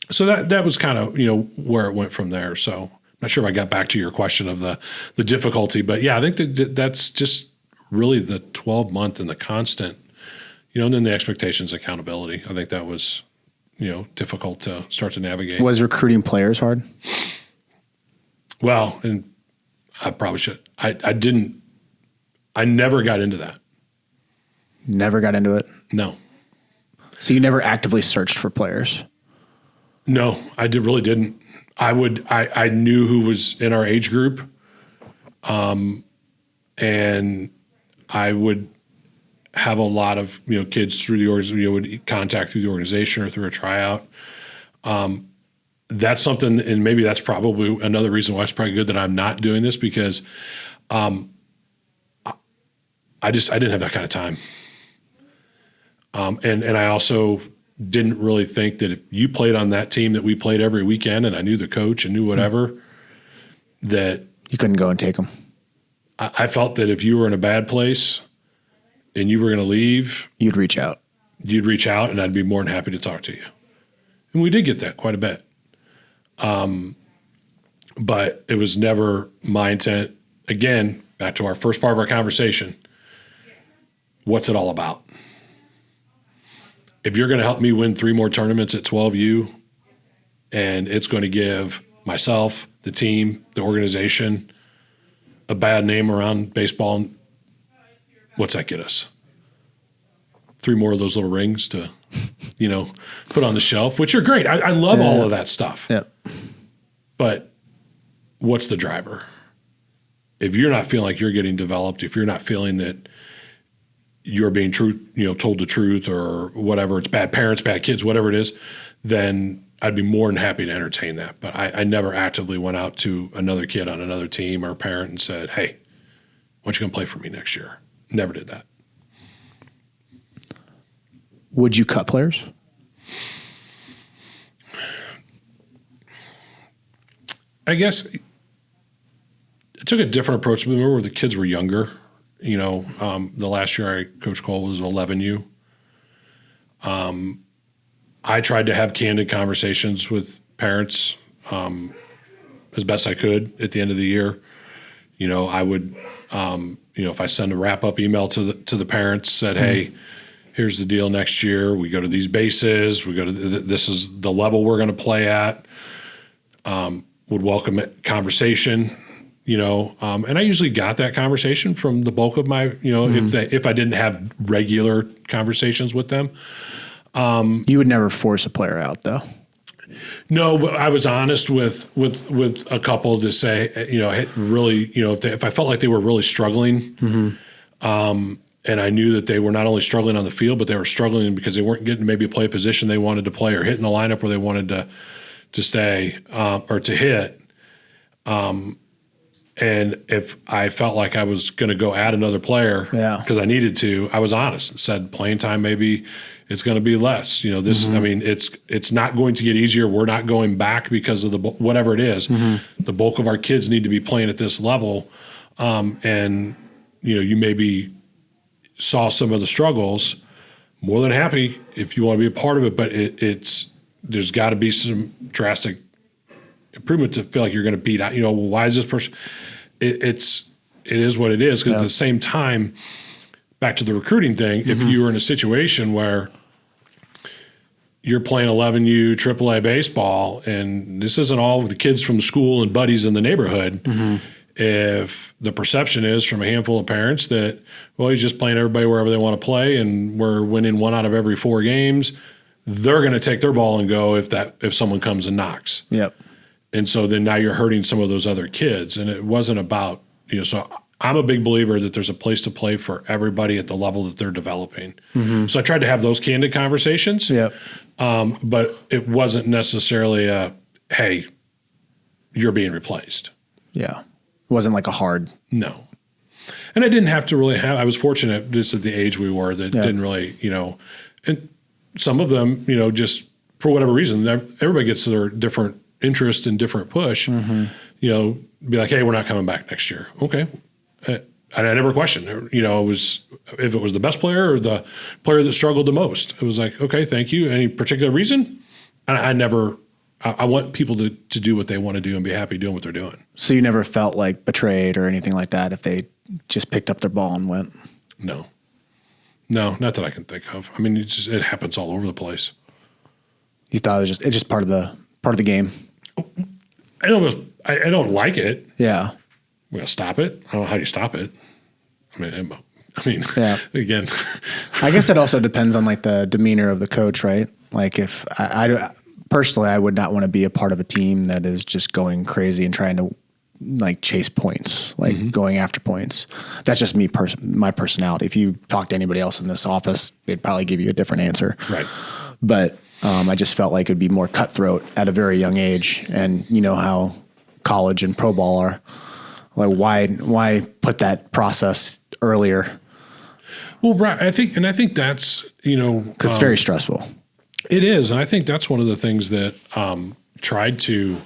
So that was kind of, where it went from there. So I'm not sure if I got back to your question of the difficulty, but yeah, I think that's just really the 12-month and the constant, and then the expectations, accountability. I think that was, difficult to start to navigate. Was recruiting players hard? Well, and I probably should. I never got into that. Never got into it? No. So you never actively searched for players? No, I really didn't. I knew who was in our age group. And I would have a lot of, kids through the organization, would contact through the organization or through a tryout. That's something, and maybe that's probably another reason why it's probably good that I'm not doing this, because I didn't have that kind of time. And I also didn't really think that if you played on that team that we played every weekend, and I knew the coach and knew whatever, that you couldn't go and take them. I felt that if you were in a bad place and you were going to leave, you'd reach out, and I'd be more than happy to talk to you. And we did get that quite a bit. But it was never my intent. Again, back to our first part of our conversation, what's it all about? If you're going to help me win 3 more tournaments at 12U, and it's going to give myself, the team, the organization, a bad name around baseball, what's that get us? 3 more of those little rings to, put on the shelf, which are great. I love all of that stuff. Yep. But what's the driver? if you're not feeling like you're getting developed, if you're not feeling that you're being told the truth or whatever, it's bad parents, bad kids, whatever it is, then I'd be more than happy to entertain that. But I never actively went out to another kid on another team or parent and said, hey, why don't you come play for me next year? Never did that. Would you cut players? I guess I took a different approach. Remember when the kids were younger? The last year I coached Cole was 11U. I tried to have candid conversations with parents as best I could at the end of the year. I would, if I send a wrap-up email to the parents, said, hey, here's the deal next year. We go to these bases. We go to this is the level we're going to play at. Would welcome conversation. And I usually got that conversation from the bulk of my, if I didn't have regular conversations with them. You would never force a player out, though. No, but I was honest with a couple to say, really, if I felt like they were really struggling, and I knew that they were not only struggling on the field, but they were struggling because they weren't getting maybe play a position they wanted to play or hitting the lineup where they wanted to stay or to hit. And if I felt like I was going to go add another player because I needed to, I was honest and said playing time maybe it's going to be less. I mean, it's not going to get easier. We're not going back because of whatever it is. The bulk of our kids need to be playing at this level. And, you maybe saw some of the struggles. More than happy if you want to be a part of it, but there's got to be some drastic improvement to feel like you're going to beat out. Why is this person? It is what it is. Because at the same time, back to the recruiting thing, if you were in a situation where you're playing 11U AAA baseball, and this isn't all the kids from school and buddies in the neighborhood. If the perception is from a handful of parents that, well, he's just playing everybody wherever they want to play, and we're winning 1 out of every 4 games, they're going to take their ball and go if someone comes and knocks. Yep. And so then now you're hurting some of those other kids. And it wasn't about, so I'm a big believer that there's a place to play for everybody at the level that they're developing. So I tried to have those candid conversations. Yep. But it wasn't necessarily hey, you're being replaced. Yeah. It wasn't like a hard. No. And I didn't have to really I was fortunate just at the age we were that didn't really, and some of them, just for whatever reason, everybody gets their different interest and different push, be like, hey, we're not coming back next year. Okay. And I never questioned, it was, if it was the best player or the player that struggled the most, it was like, okay, thank you. Any particular reason? And I want people to do what they want to do and be happy doing what they're doing. So you never felt like betrayed or anything like that if they just picked up their ball and went? No, not that I can think of. I mean, it happens all over the place. You thought it's just part of the game. I don't like it. Yeah. We're gonna stop it. I don't know how you stop it. I mean, again, I guess it also depends on like the demeanor of the coach, right? Like if I personally, I would not want to be a part of a team that is just going crazy and trying to like chase points, like going after points. That's just me, my personality. If you talk to anybody else in this office, they'd probably give you a different answer. Right. But I just felt like it'd be more cutthroat at a very young age. And you know how college and pro ball are. Like why put that process earlier? Well, right. I think that's, 'Cause it's very stressful. It is. And I think that's one of the things that tried to,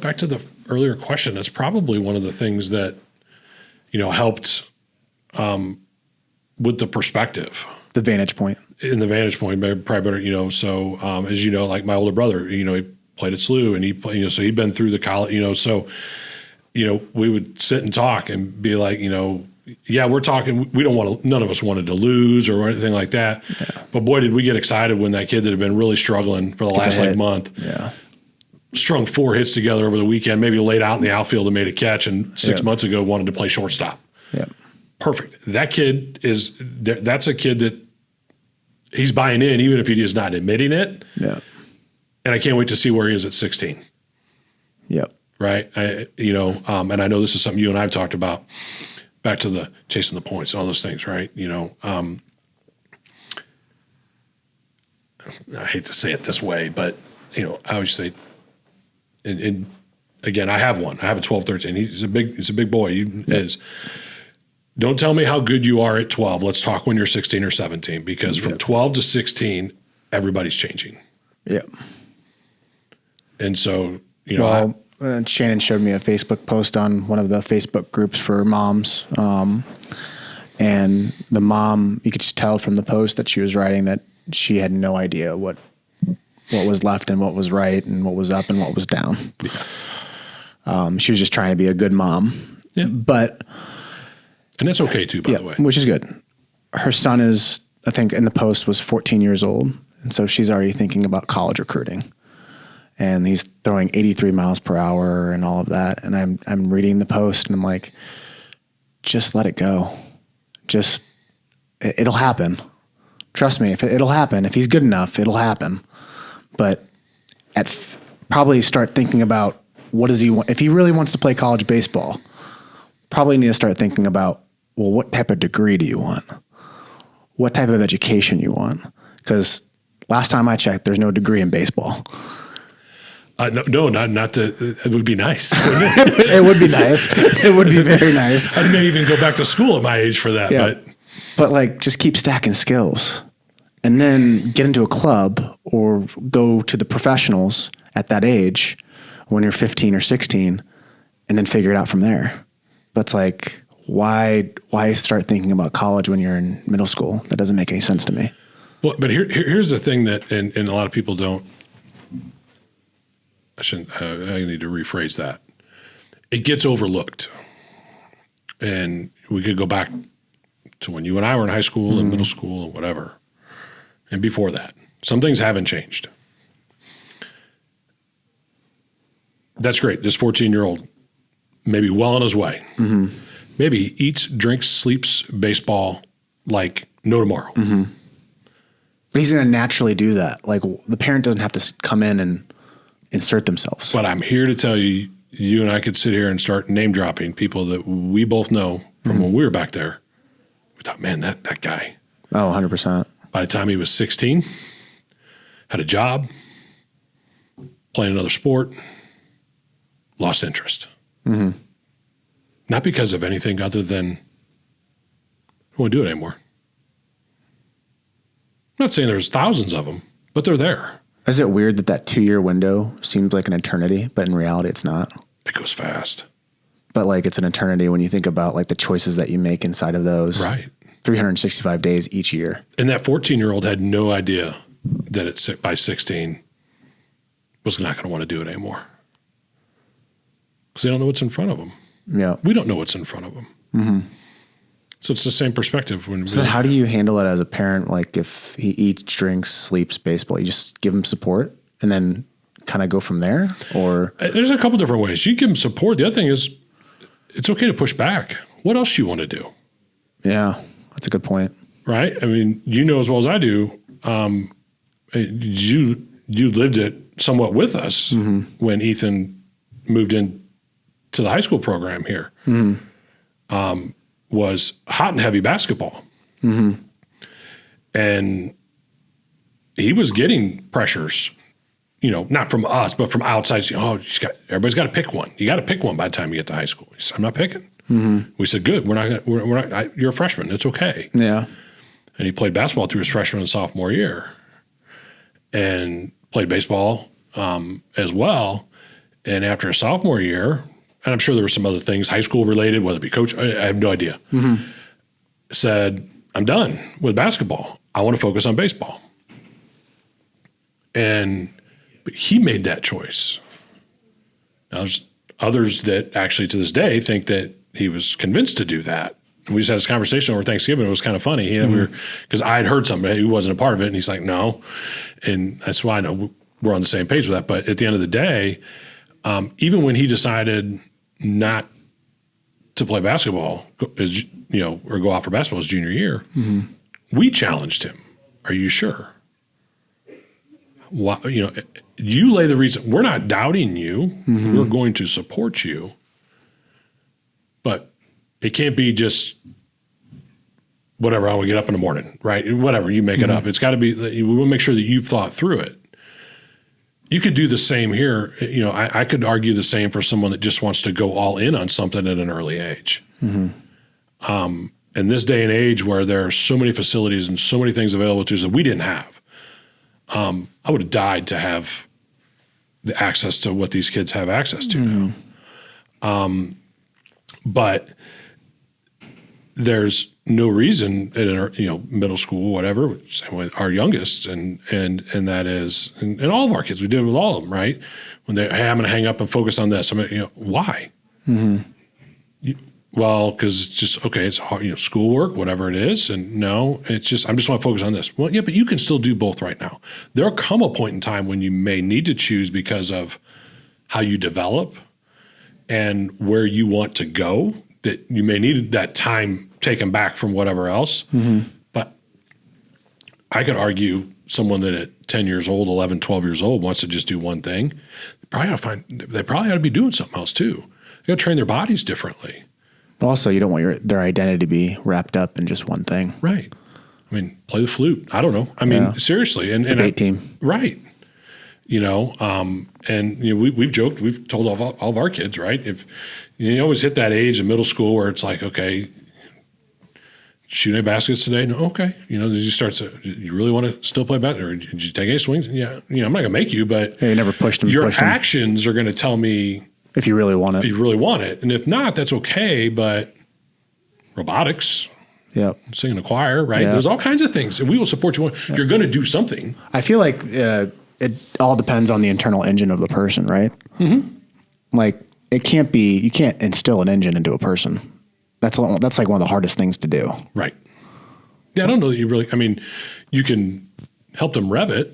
back to the earlier question, it's probably one of the things that, helped with the perspective. The vantage point. In the vantage point, probably better, so as like my older brother, he played at SLU and he played, so he'd been through the college, so, we would sit and talk and be like, yeah, we're talking, none of us wanted to lose or anything like that. Yeah. But boy, did we get excited when that kid that had been really struggling for the last month. Yeah. Strung 4 hits together over the weekend, maybe laid out in the outfield and made a catch, and 6 months ago wanted to play shortstop. Yeah. Perfect. That kid that's a kid that he's buying in, even if he is not admitting it. Yeah. And I can't wait to see where he is at 16. Yep. right? And I know this is something you and I've talked about, back to the chasing the points, all those things, right? I hate to say it this way, but, I always say, and again, I have one. I have a 12, 13. He's a big boy. Don't tell me how good you are at 12. Let's talk when you're 16 or 17, because from 12 to 16, everybody's changing. Yep. And so, Shannon showed me a Facebook post on one of the Facebook groups for moms. And the mom, you could just tell from the post that she was writing that she had no idea what was left and what was right and what was up and what was down. Yeah. She was just trying to be a good mom. Yeah. And that's okay too, by the way. Which is good. Her son is, I think in the post, was 14 years old. And so she's already thinking about college recruiting. And he's throwing 83 miles per hour and all of that. And I'm reading the post and I'm like, just let it go. It'll happen. Trust me, it'll happen. If he's good enough, it'll happen. But probably start thinking about what does he want. If he really wants to play college baseball, probably need to start thinking about, well, what type of degree do you want? What type of education you want? Because last time I checked, there's no degree in baseball. No, not that. It would be nice. It would be nice. It would be very nice. I may even go back to school at my age for that. Yeah. But just keep stacking skills, and then get into a club or go to the professionals at that age when you're 15 or 16, and then figure it out from there. But it's like, why start thinking about college when you're in middle school? That doesn't make any sense to me. Well, but here's the thing that, and a lot of people don't. I need to rephrase that. It gets overlooked, and we could go back to when you and I were in high school and middle school and whatever, and before that. Some things haven't changed. That's great. This 14-year-old. Maybe well on his way. Mm-hmm. Maybe he eats, drinks, sleeps baseball like no tomorrow. Mm-hmm. But he's going to naturally do that. Like, the parent doesn't have to come in and insert themselves. But I'm here to tell you, you and I could sit here and start name dropping people that we both know from when we were back there. We thought, man, that guy. Oh, 100%. By the time he was 16, had a job, playing another sport, lost interest. Mm-hmm. Not because of anything other than I don't want to do it anymore. I'm not saying there's thousands of them, but they're there. Is it weird that 2-year window seems like an eternity, but in reality it's not? It goes fast. But it's an eternity when you think about the choices that you make inside of those. Right. 365 days each year. And that 14-year-old had no idea that by 16 was not going to want to do it anymore. Because they don't know what's in front of them. Yeah. We don't know what's in front of them. Mm-hmm. So it's the same perspective. So then how do you handle it as a parent? If he eats, drinks, sleeps, baseball, you just give him support and then kind of go from there? Or there's a couple different ways. You give him support. The other thing is it's okay to push back. What else do you want to do? Yeah, that's a good point. Right? I mean, you know as well as I do, you lived it somewhat with us when Ethan moved in to the high school program here, was hot and heavy basketball. Mm-hmm. And he was getting pressures, not from us, but from outside. Everybody's got to pick one. You got to pick one by the time you get to high school. He said, I'm not picking. Mm-hmm. We said, good. We're not, you're a freshman. It's okay. Yeah. And he played basketball through his freshman and sophomore year and played baseball as well. And after his sophomore year, and I'm sure there were some other things, high school related, whether it be coach, I have no idea, said, I'm done with basketball. I want to focus on baseball. But he made that choice. Now, there's others that actually to this day think that he was convinced to do that. And we just had this conversation over Thanksgiving. It was kind of funny. Because I had heard something. He wasn't a part of it. And he's like, no. And that's why I know we're on the same page with that. But at the end of the day, even when he decided not to play basketball, or go out for basketball his junior year, we challenged him. Are you sure? why, you lay the reason. We're not doubting you. We're going to support you. But it can't be just whatever, I will get up in the morning, right? Whatever, you make it up. It's got to be, we will make sure that you've thought through it. You could do the same here. I could argue the same for someone that just wants to go all in on something at an early age. In this day and age where there are so many facilities and so many things available to us that we didn't have, I would have died to have the access to what these kids have access to now. But there's no reason in middle school, whatever, same with our youngest, and that is, and all of our kids, we did it with all of them, right? When they, hey, I'm going to hang up and focus on this. Why? Well, because it's just, okay, it's hard, schoolwork, whatever it is. And no, it's just, I just want to focus on this. Well, yeah, but you can still do both right now. There'll come a point in time when you may need to choose because of how you develop and where you want to go, that you may need that time taken back from whatever else. But I could argue someone that at 10 years old, 11, 12 years old wants to just do one thing. They probably ought to be doing something else too. They got to train their bodies differently. But also, you don't want their identity to be wrapped up in just one thing. Right. I mean, play the flute. I don't know. I mean, seriously. And debate team. Right. We've joked, we've told all of our kids, right? If you always hit that age in middle school where it's like, okay, shoot any baskets today? No, okay. You start to, you really want to still play basketball? Or did you take any swings? Yeah. I'm not going to make you, but you never pushed them. Your actions are going to tell me if you really want it. If you really want it. And if not, that's okay. But robotics, sing in a choir, right? There's all kinds of things. And we will support you. You're going to do something. I feel like it all depends on the internal engine of the person, right? Like you can't instill an engine into a person. That's like one of the hardest things to do. Right. Yeah, I don't know that you can help them rev it.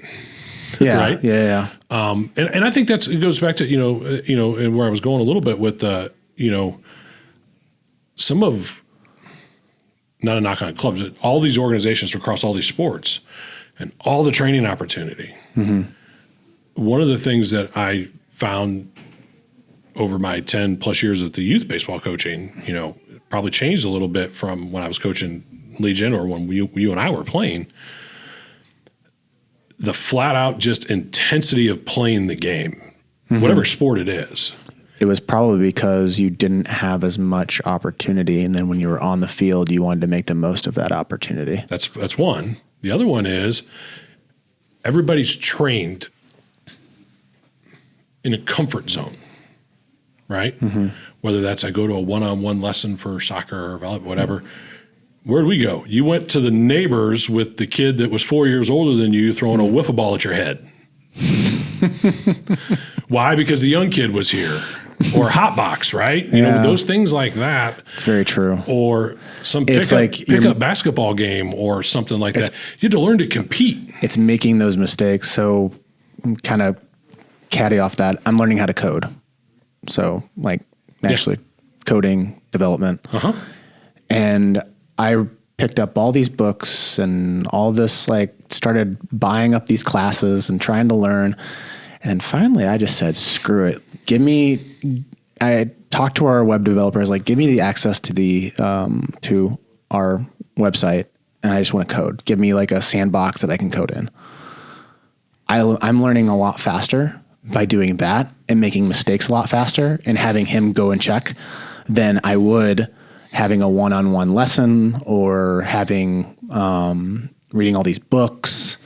Yeah. Right. Yeah. And I think it goes back to, and where I was going a little bit with some of, not a knock on clubs, but all these organizations across all these sports and all the training opportunity. One of the things that I found over my 10 plus years of the youth baseball coaching, probably changed a little bit from when I was coaching Legion or when you and I were playing. The flat out just intensity of playing the game, whatever sport it is. It was probably because you didn't have as much opportunity. And then when you were on the field, you wanted to make the most of that opportunity. That's one. The other one is everybody's trained in a comfort zone, right? Whether that's I go to a one-on-one lesson for soccer or volleyball, whatever. Where'd we go? You went to the neighbors with the kid that was 4 years older than you throwing a wiffle ball at your head. Why? Because the young kid was here. Or hot box, right? Those things like that. It's very true. Or some pickup basketball game or something like that. You had to learn to compete. It's making those mistakes. So kind of caddy off that. I'm learning how to code. So naturally coding, development. And I picked up all these books and all this, started buying up these classes and trying to learn. And finally I just said, screw it. I talked to our web developers, give me the access to to our website. And I just want to code. Give me a sandbox that I can code in. I'm learning a lot faster by doing that and making mistakes a lot faster and having him go and check than I would having a one-on-one lesson or having reading all these books.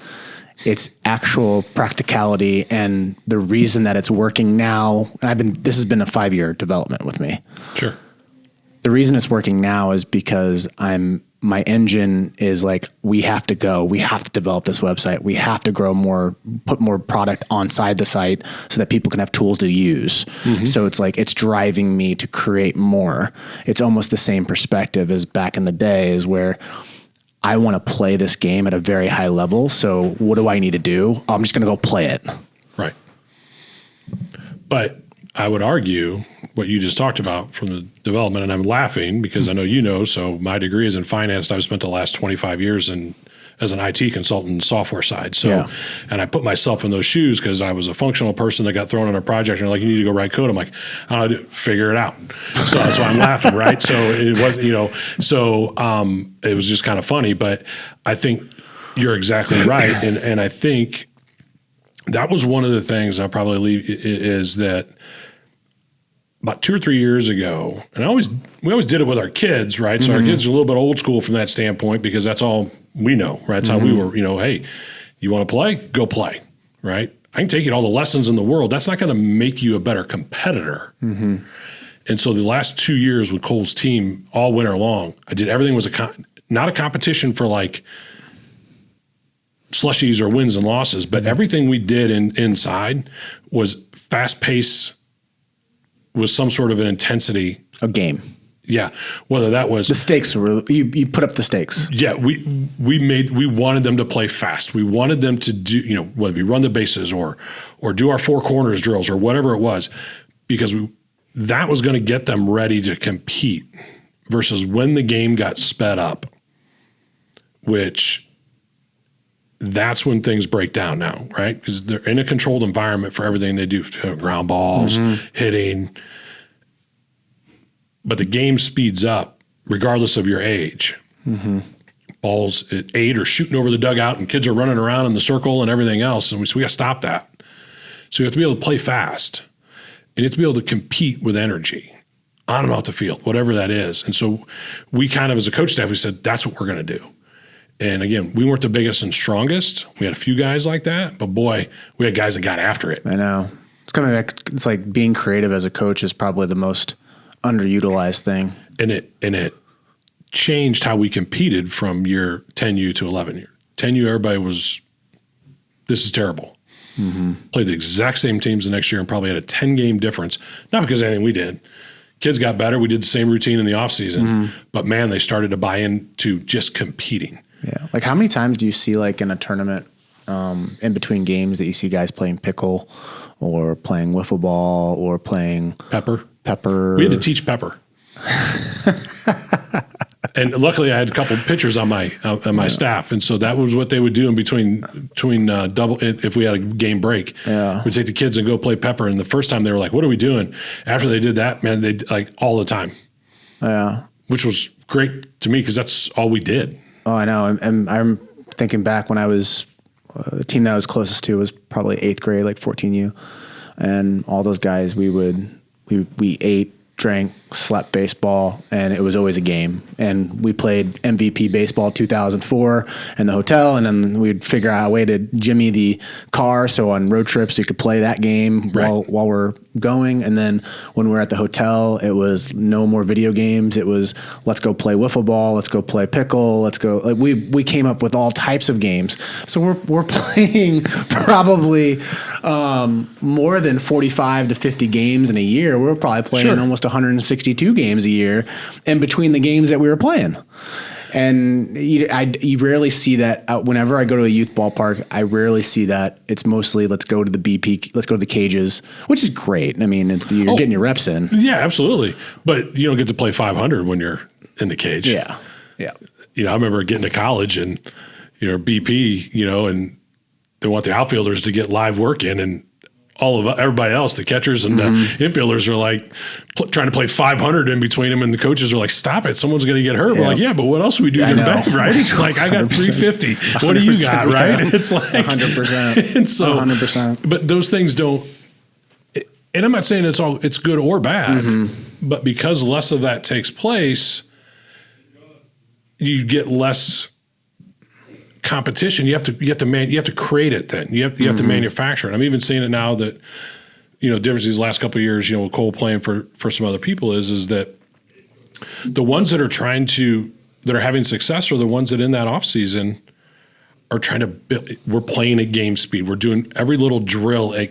It's actual practicality, and the reason that it's working now, and this has been a 5-year development with me. Sure. The reason it's working now is because my engine is we have to develop this website. We have to grow put more product onside the site so that people can have tools to use. So it's driving me to create more. It's almost the same perspective as back in the days where I want to play this game at a very high level. So what do I need to do? I'm just going to go play it. Right. But I would argue what you just talked about from the development, and I'm laughing because I know so my degree is in finance, and I've spent the last 25 years in as an IT consultant software side. So, and I put myself in those shoes because I was a functional person that got thrown on a project and they're like, you need to go write code. I'm like, I don't figure it out. So that's why I'm laughing. Right. So it wasn't, it was just kind of funny, but I think you're exactly right. And I think that was one of the things I'll probably leave is that about 2 or 3 years ago, and we always did it with our kids, right? So our kids are a little bit old school from that standpoint because that's all we know, right? That's how we were, hey, you want to play? Go play, right? I can take you to all the lessons in the world. That's not going to make you a better competitor. And so the last 2 years with Cole's team, all winter long, I did everything was not a competition for like slushies or wins and losses, but everything we did inside was fast pace, was some sort of an intensity. A game. Yeah. Whether that was the stakes were, you put up the stakes. Yeah. We wanted them to play fast. We wanted them to do, whether we run the bases or do our 4 corners drills or whatever it was, because that was going to get them ready to compete versus when the game got sped up, which that's when things break down now, right? Because they're in a controlled environment for everything they do, ground balls, hitting. But the game speeds up regardless of your age. Balls at 8 are shooting over the dugout and kids are running around in the circle and everything else. And we got to stop that. So you have to be able to play fast. And you have to be able to compete with energy on and off the field, whatever that is. And so we kind of, as a coach staff, we said, that's what we're going to do. And again, we weren't the biggest and strongest. We had a few guys like that, but boy, we had guys that got after it. I know. It's like being creative as a coach is probably the most underutilized thing. And it changed how we competed from year 10U to 11U. 10U, everybody was, this is terrible. Played the exact same teams the next year and probably had a 10-game difference. Not because of anything we did. Kids got better. We did the same routine in the offseason. But man, they started to buy into just competing. Yeah. Like how many times do you see like in a tournament in between games that you see guys playing pickle or playing wiffle ball or playing Pepper? We had to teach Pepper. And luckily I had a couple pitchers on my staff. And so that was what they would do in between double, if we had a game break. We'd take the kids and go play Pepper. And the first time they were like, what are we doing? After they did that, man, they like all the time. Which was great to me because that's all we did. Oh, I know. And I'm thinking back when I was, the team that I was closest to was probably 8th grade, like 14U. And all those guys, we ate, drank, slept baseball, and it was always a game. And we played MVP baseball 2004 in the hotel, and then we'd figure out a way to jimmy the car so on road trips you could play that game while we're going. And then when we're at the hotel, it was no more video games. It was let's go play wiffle ball, let's go play pickle, let's go. Like we came up with all types of games. So we're playing probably more than 45 to 50 games in a year. We're probably playing almost 162 games a year in between the games that we were playing. And you rarely see that whenever I go to a youth ballpark. I rarely see that. It's mostly let's go to the BP, let's go to the cages, which is great. I mean, you're getting your reps in. Yeah, absolutely. But you don't get to play 500 when you're in the cage. Yeah. I remember getting to college and BP, and they want the outfielders to get live work in, and everybody else, the catchers and the infielders are like trying to play 500 in between them, and the coaches are like, stop it, someone's going to get hurt. We're like, yeah, but what else do we do to the bank, right? It's like, I got 350. What do you got, right? It's like 100%. And so 100%. But those things don't, and I'm not saying it's good or bad, but because less of that takes place, you get less competition. You have to create it. Then you have to manufacture it. I'm even seeing it now that difference these last couple of years. With Cole playing for some other people is that the ones that are having success are the ones that in that off season are trying to build. We're playing at game speed. We're doing every little drill at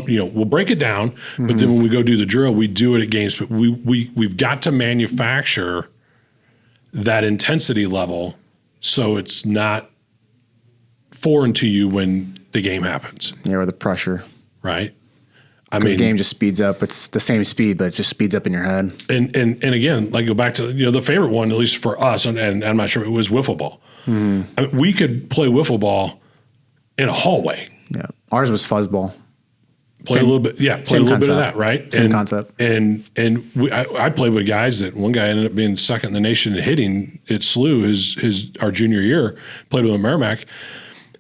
we'll break it down, but then when we go do the drill, we do it at game speed. We've got to manufacture that intensity level so it's not foreign to you when the game happens. Yeah, or the pressure. Right? The game just speeds up. It's the same speed, but it just speeds up in your head. And again, like go back to the favorite one, at least for us, and I'm not sure it was wiffle ball. I mean, we could play wiffle ball in a hallway. Yeah. Ours was fuzzball. Play a little bit, play a little bit of that, right? Same concept. And I played with guys that one guy ended up being second in the nation in hitting at SLU our junior year, played with him at Merrimack.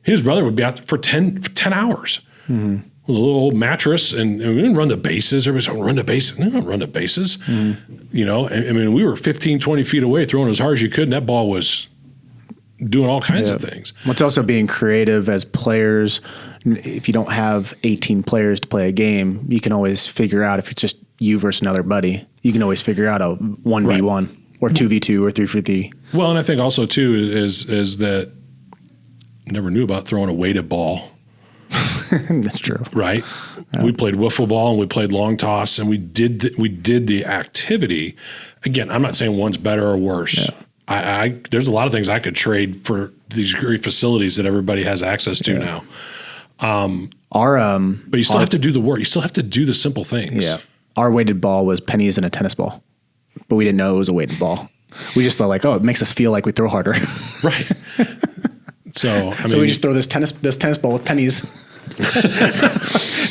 His brother would be out for 10 hours with a little old mattress, and we didn't run the bases. Everybody's like, run the bases. No, don't run the bases. You know, I mean, we were 15, 20 feet away throwing as hard as you could, and that ball was doing all kinds of things. What's also being creative as players. If you don't have 18 players to play a game, you can always figure out if it's just you versus another buddy. You can always figure out a 1v1 or 2v2 or 3v3. Well, and I think also too is that I never knew about throwing a weighted ball. That's true. Right. Yeah. We played wiffle ball and we played long toss, and we did the activity. Again, I'm not saying one's better or worse. Yeah. There's a lot of things I could trade for these great facilities that everybody has access to now. But you still have to do the work. You still have to do the simple things. Yeah. Our weighted ball was pennies in a tennis ball, but we didn't know it was a weighted ball. We just thought like, oh, it makes us feel like we throw harder. Right. So we just throw this tennis ball with pennies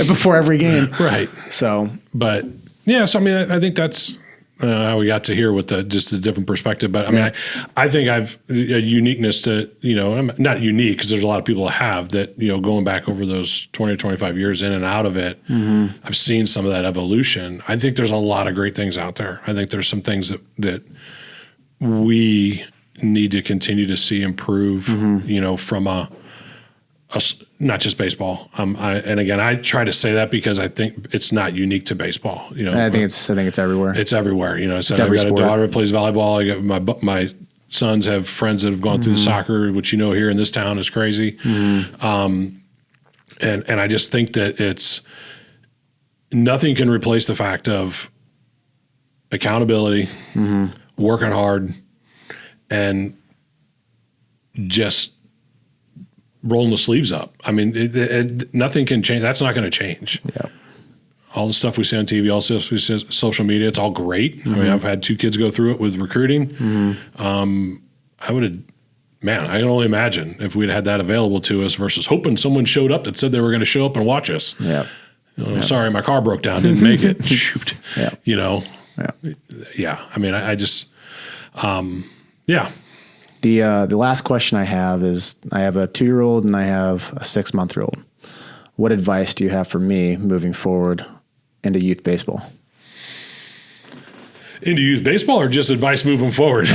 before every game. Right. So, but yeah, so I mean, I think that's how we got to here with just a different perspective. But I mean, I think I've a uniqueness to, you know, I'm not unique because there's a lot of people that have that, you know, going back over those 20 or 25 years in and out of it, I've seen some of that evolution. I think there's a lot of great things out there. I think there's some things that we need to continue to see improve, you know, from a not just baseball. And again, I try to say that because I think it's not unique to baseball. You know, I think it's everywhere. It's everywhere. You know, so I've got sport. a daughter that plays volleyball. I got my sons have friends that have gone through the soccer, which you know here in this town is crazy. And I just think that it's nothing can replace the fact of accountability, working hard, and just rolling the sleeves up. I mean, nothing can change. That's not going to change. Yeah. All the stuff we see on TV, all the stuff we see on social media, it's all great. I mean, I've had 2 kids go through it with recruiting. I can only imagine if we'd had that available to us versus hoping someone showed up that said they were going to show up and watch us. Yeah. Sorry, my car broke down, didn't make it. Shoot. Yeah. You know? Yeah. Yeah. I mean, I just, yeah. The last question I have is, I have a 2-year-old and I have a 6-month-old. What advice do you have for me moving forward into youth baseball? Into youth baseball, or just advice moving forward?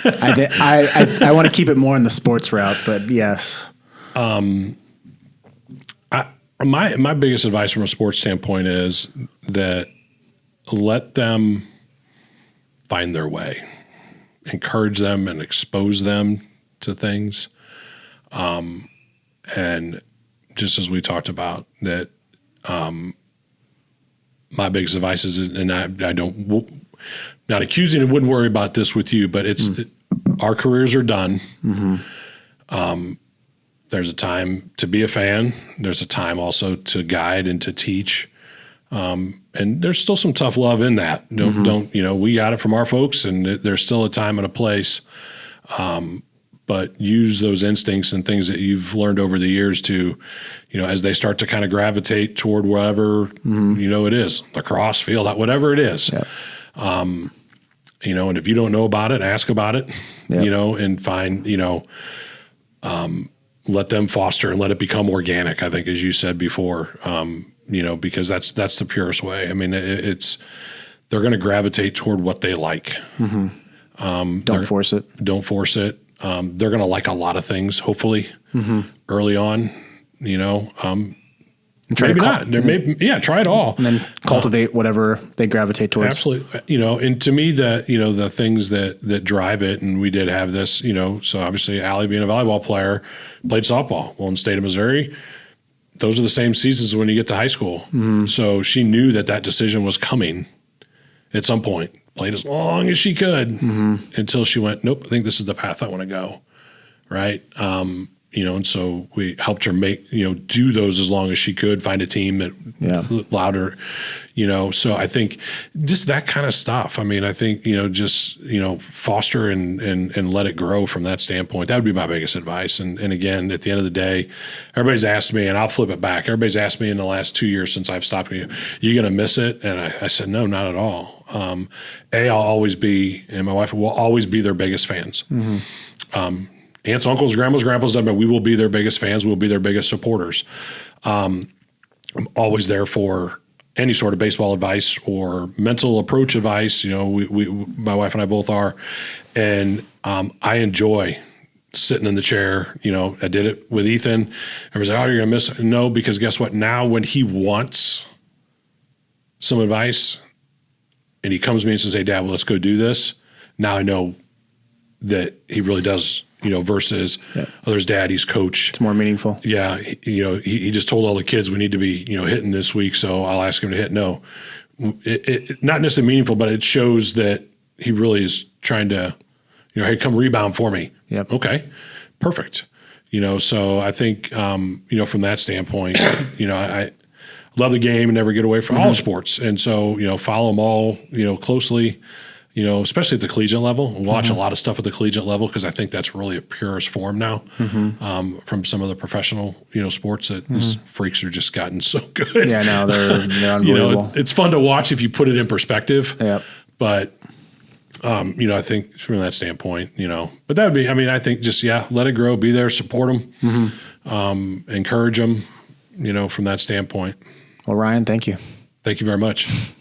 I want to keep it more in the sports route, but yes. My biggest advice from a sports standpoint is that let them find their way. Encourage them and expose them to things. And just as we talked about that, my biggest advice is, and I don't, not accusing and wouldn't worry about this with you, but it's, our careers are done. There's a time to be a fan. There's a time also to guide and to teach. And there's still some tough love in that. Don't, you know, we got it from our folks, and there's still a time and a place. But use those instincts and things that you've learned over the years to, you know, as they start to kind of gravitate toward whatever, you know, it is, lacrosse field, whatever it is. Yep. You know, and if you don't know about it, ask about it, you know, and find, you know, let them foster and let it become organic, I think, as you said before. You know, because that's the purest way. I mean, they're going to gravitate toward what they like. Don't force it. Don't force it. They're going to like a lot of things, hopefully, early on, you know, maybe not. Try it all. And then cultivate whatever they gravitate towards. Absolutely. You know, and to me, the things that drive it, and we did have this, you know, so obviously Allie being a volleyball player, played softball. Well, in the state of Missouri, those are the same seasons when you get to high school. So she knew that decision was coming at some point. Played as long as she could until she went, nope, I think this is the path I want to go. Right. You and so we helped her do those as long as she could, find a team that allowed her, so I think just that kind of stuff. I mean, I think, just, foster and let it grow from that standpoint. That would be my biggest advice. And again, at the end of the day, everybody's asked me, and I'll flip it back. Everybody's asked me in the last 2 years since I've stopped, you going to miss it? And I said, no, not at all. I'll always be, and my wife will always be their biggest fans. Aunts, uncles, grandmas, doesn't matter. We will be their biggest fans. We'll be their biggest supporters. I'm always there for any sort of baseball advice or mental approach advice. My wife and I both are, and I enjoy sitting in the chair. I did it with Ethan. Everybody's like, "Oh, you're gonna miss it." No, because guess what? Now when he wants some advice, and he comes to me and says, "Hey, Dad, well, let's go do this." Now I know that he really does. Versus there's Dad, he's coach. It's more meaningful. Yeah. He just told all the kids we need to be, hitting this week. So I'll ask him to hit. No, it not necessarily meaningful, but it shows that he really is trying to, hey, come rebound for me. Yep. Okay, perfect. So I think, from that standpoint, I love the game and never get away from all sports. And so, follow them all, closely. Especially at the collegiate level, watch a lot of stuff at the collegiate level because I think that's really a purest form now from some of the professional, sports that these freaks are just gotten so good. Yeah, now they're unbelievable. It's fun to watch if you put it in perspective. Yep. But, I think from that standpoint, but that would be, I think just, let it grow, be there, support them, encourage them, from that standpoint. Well, Ryan, thank you. Thank you very much.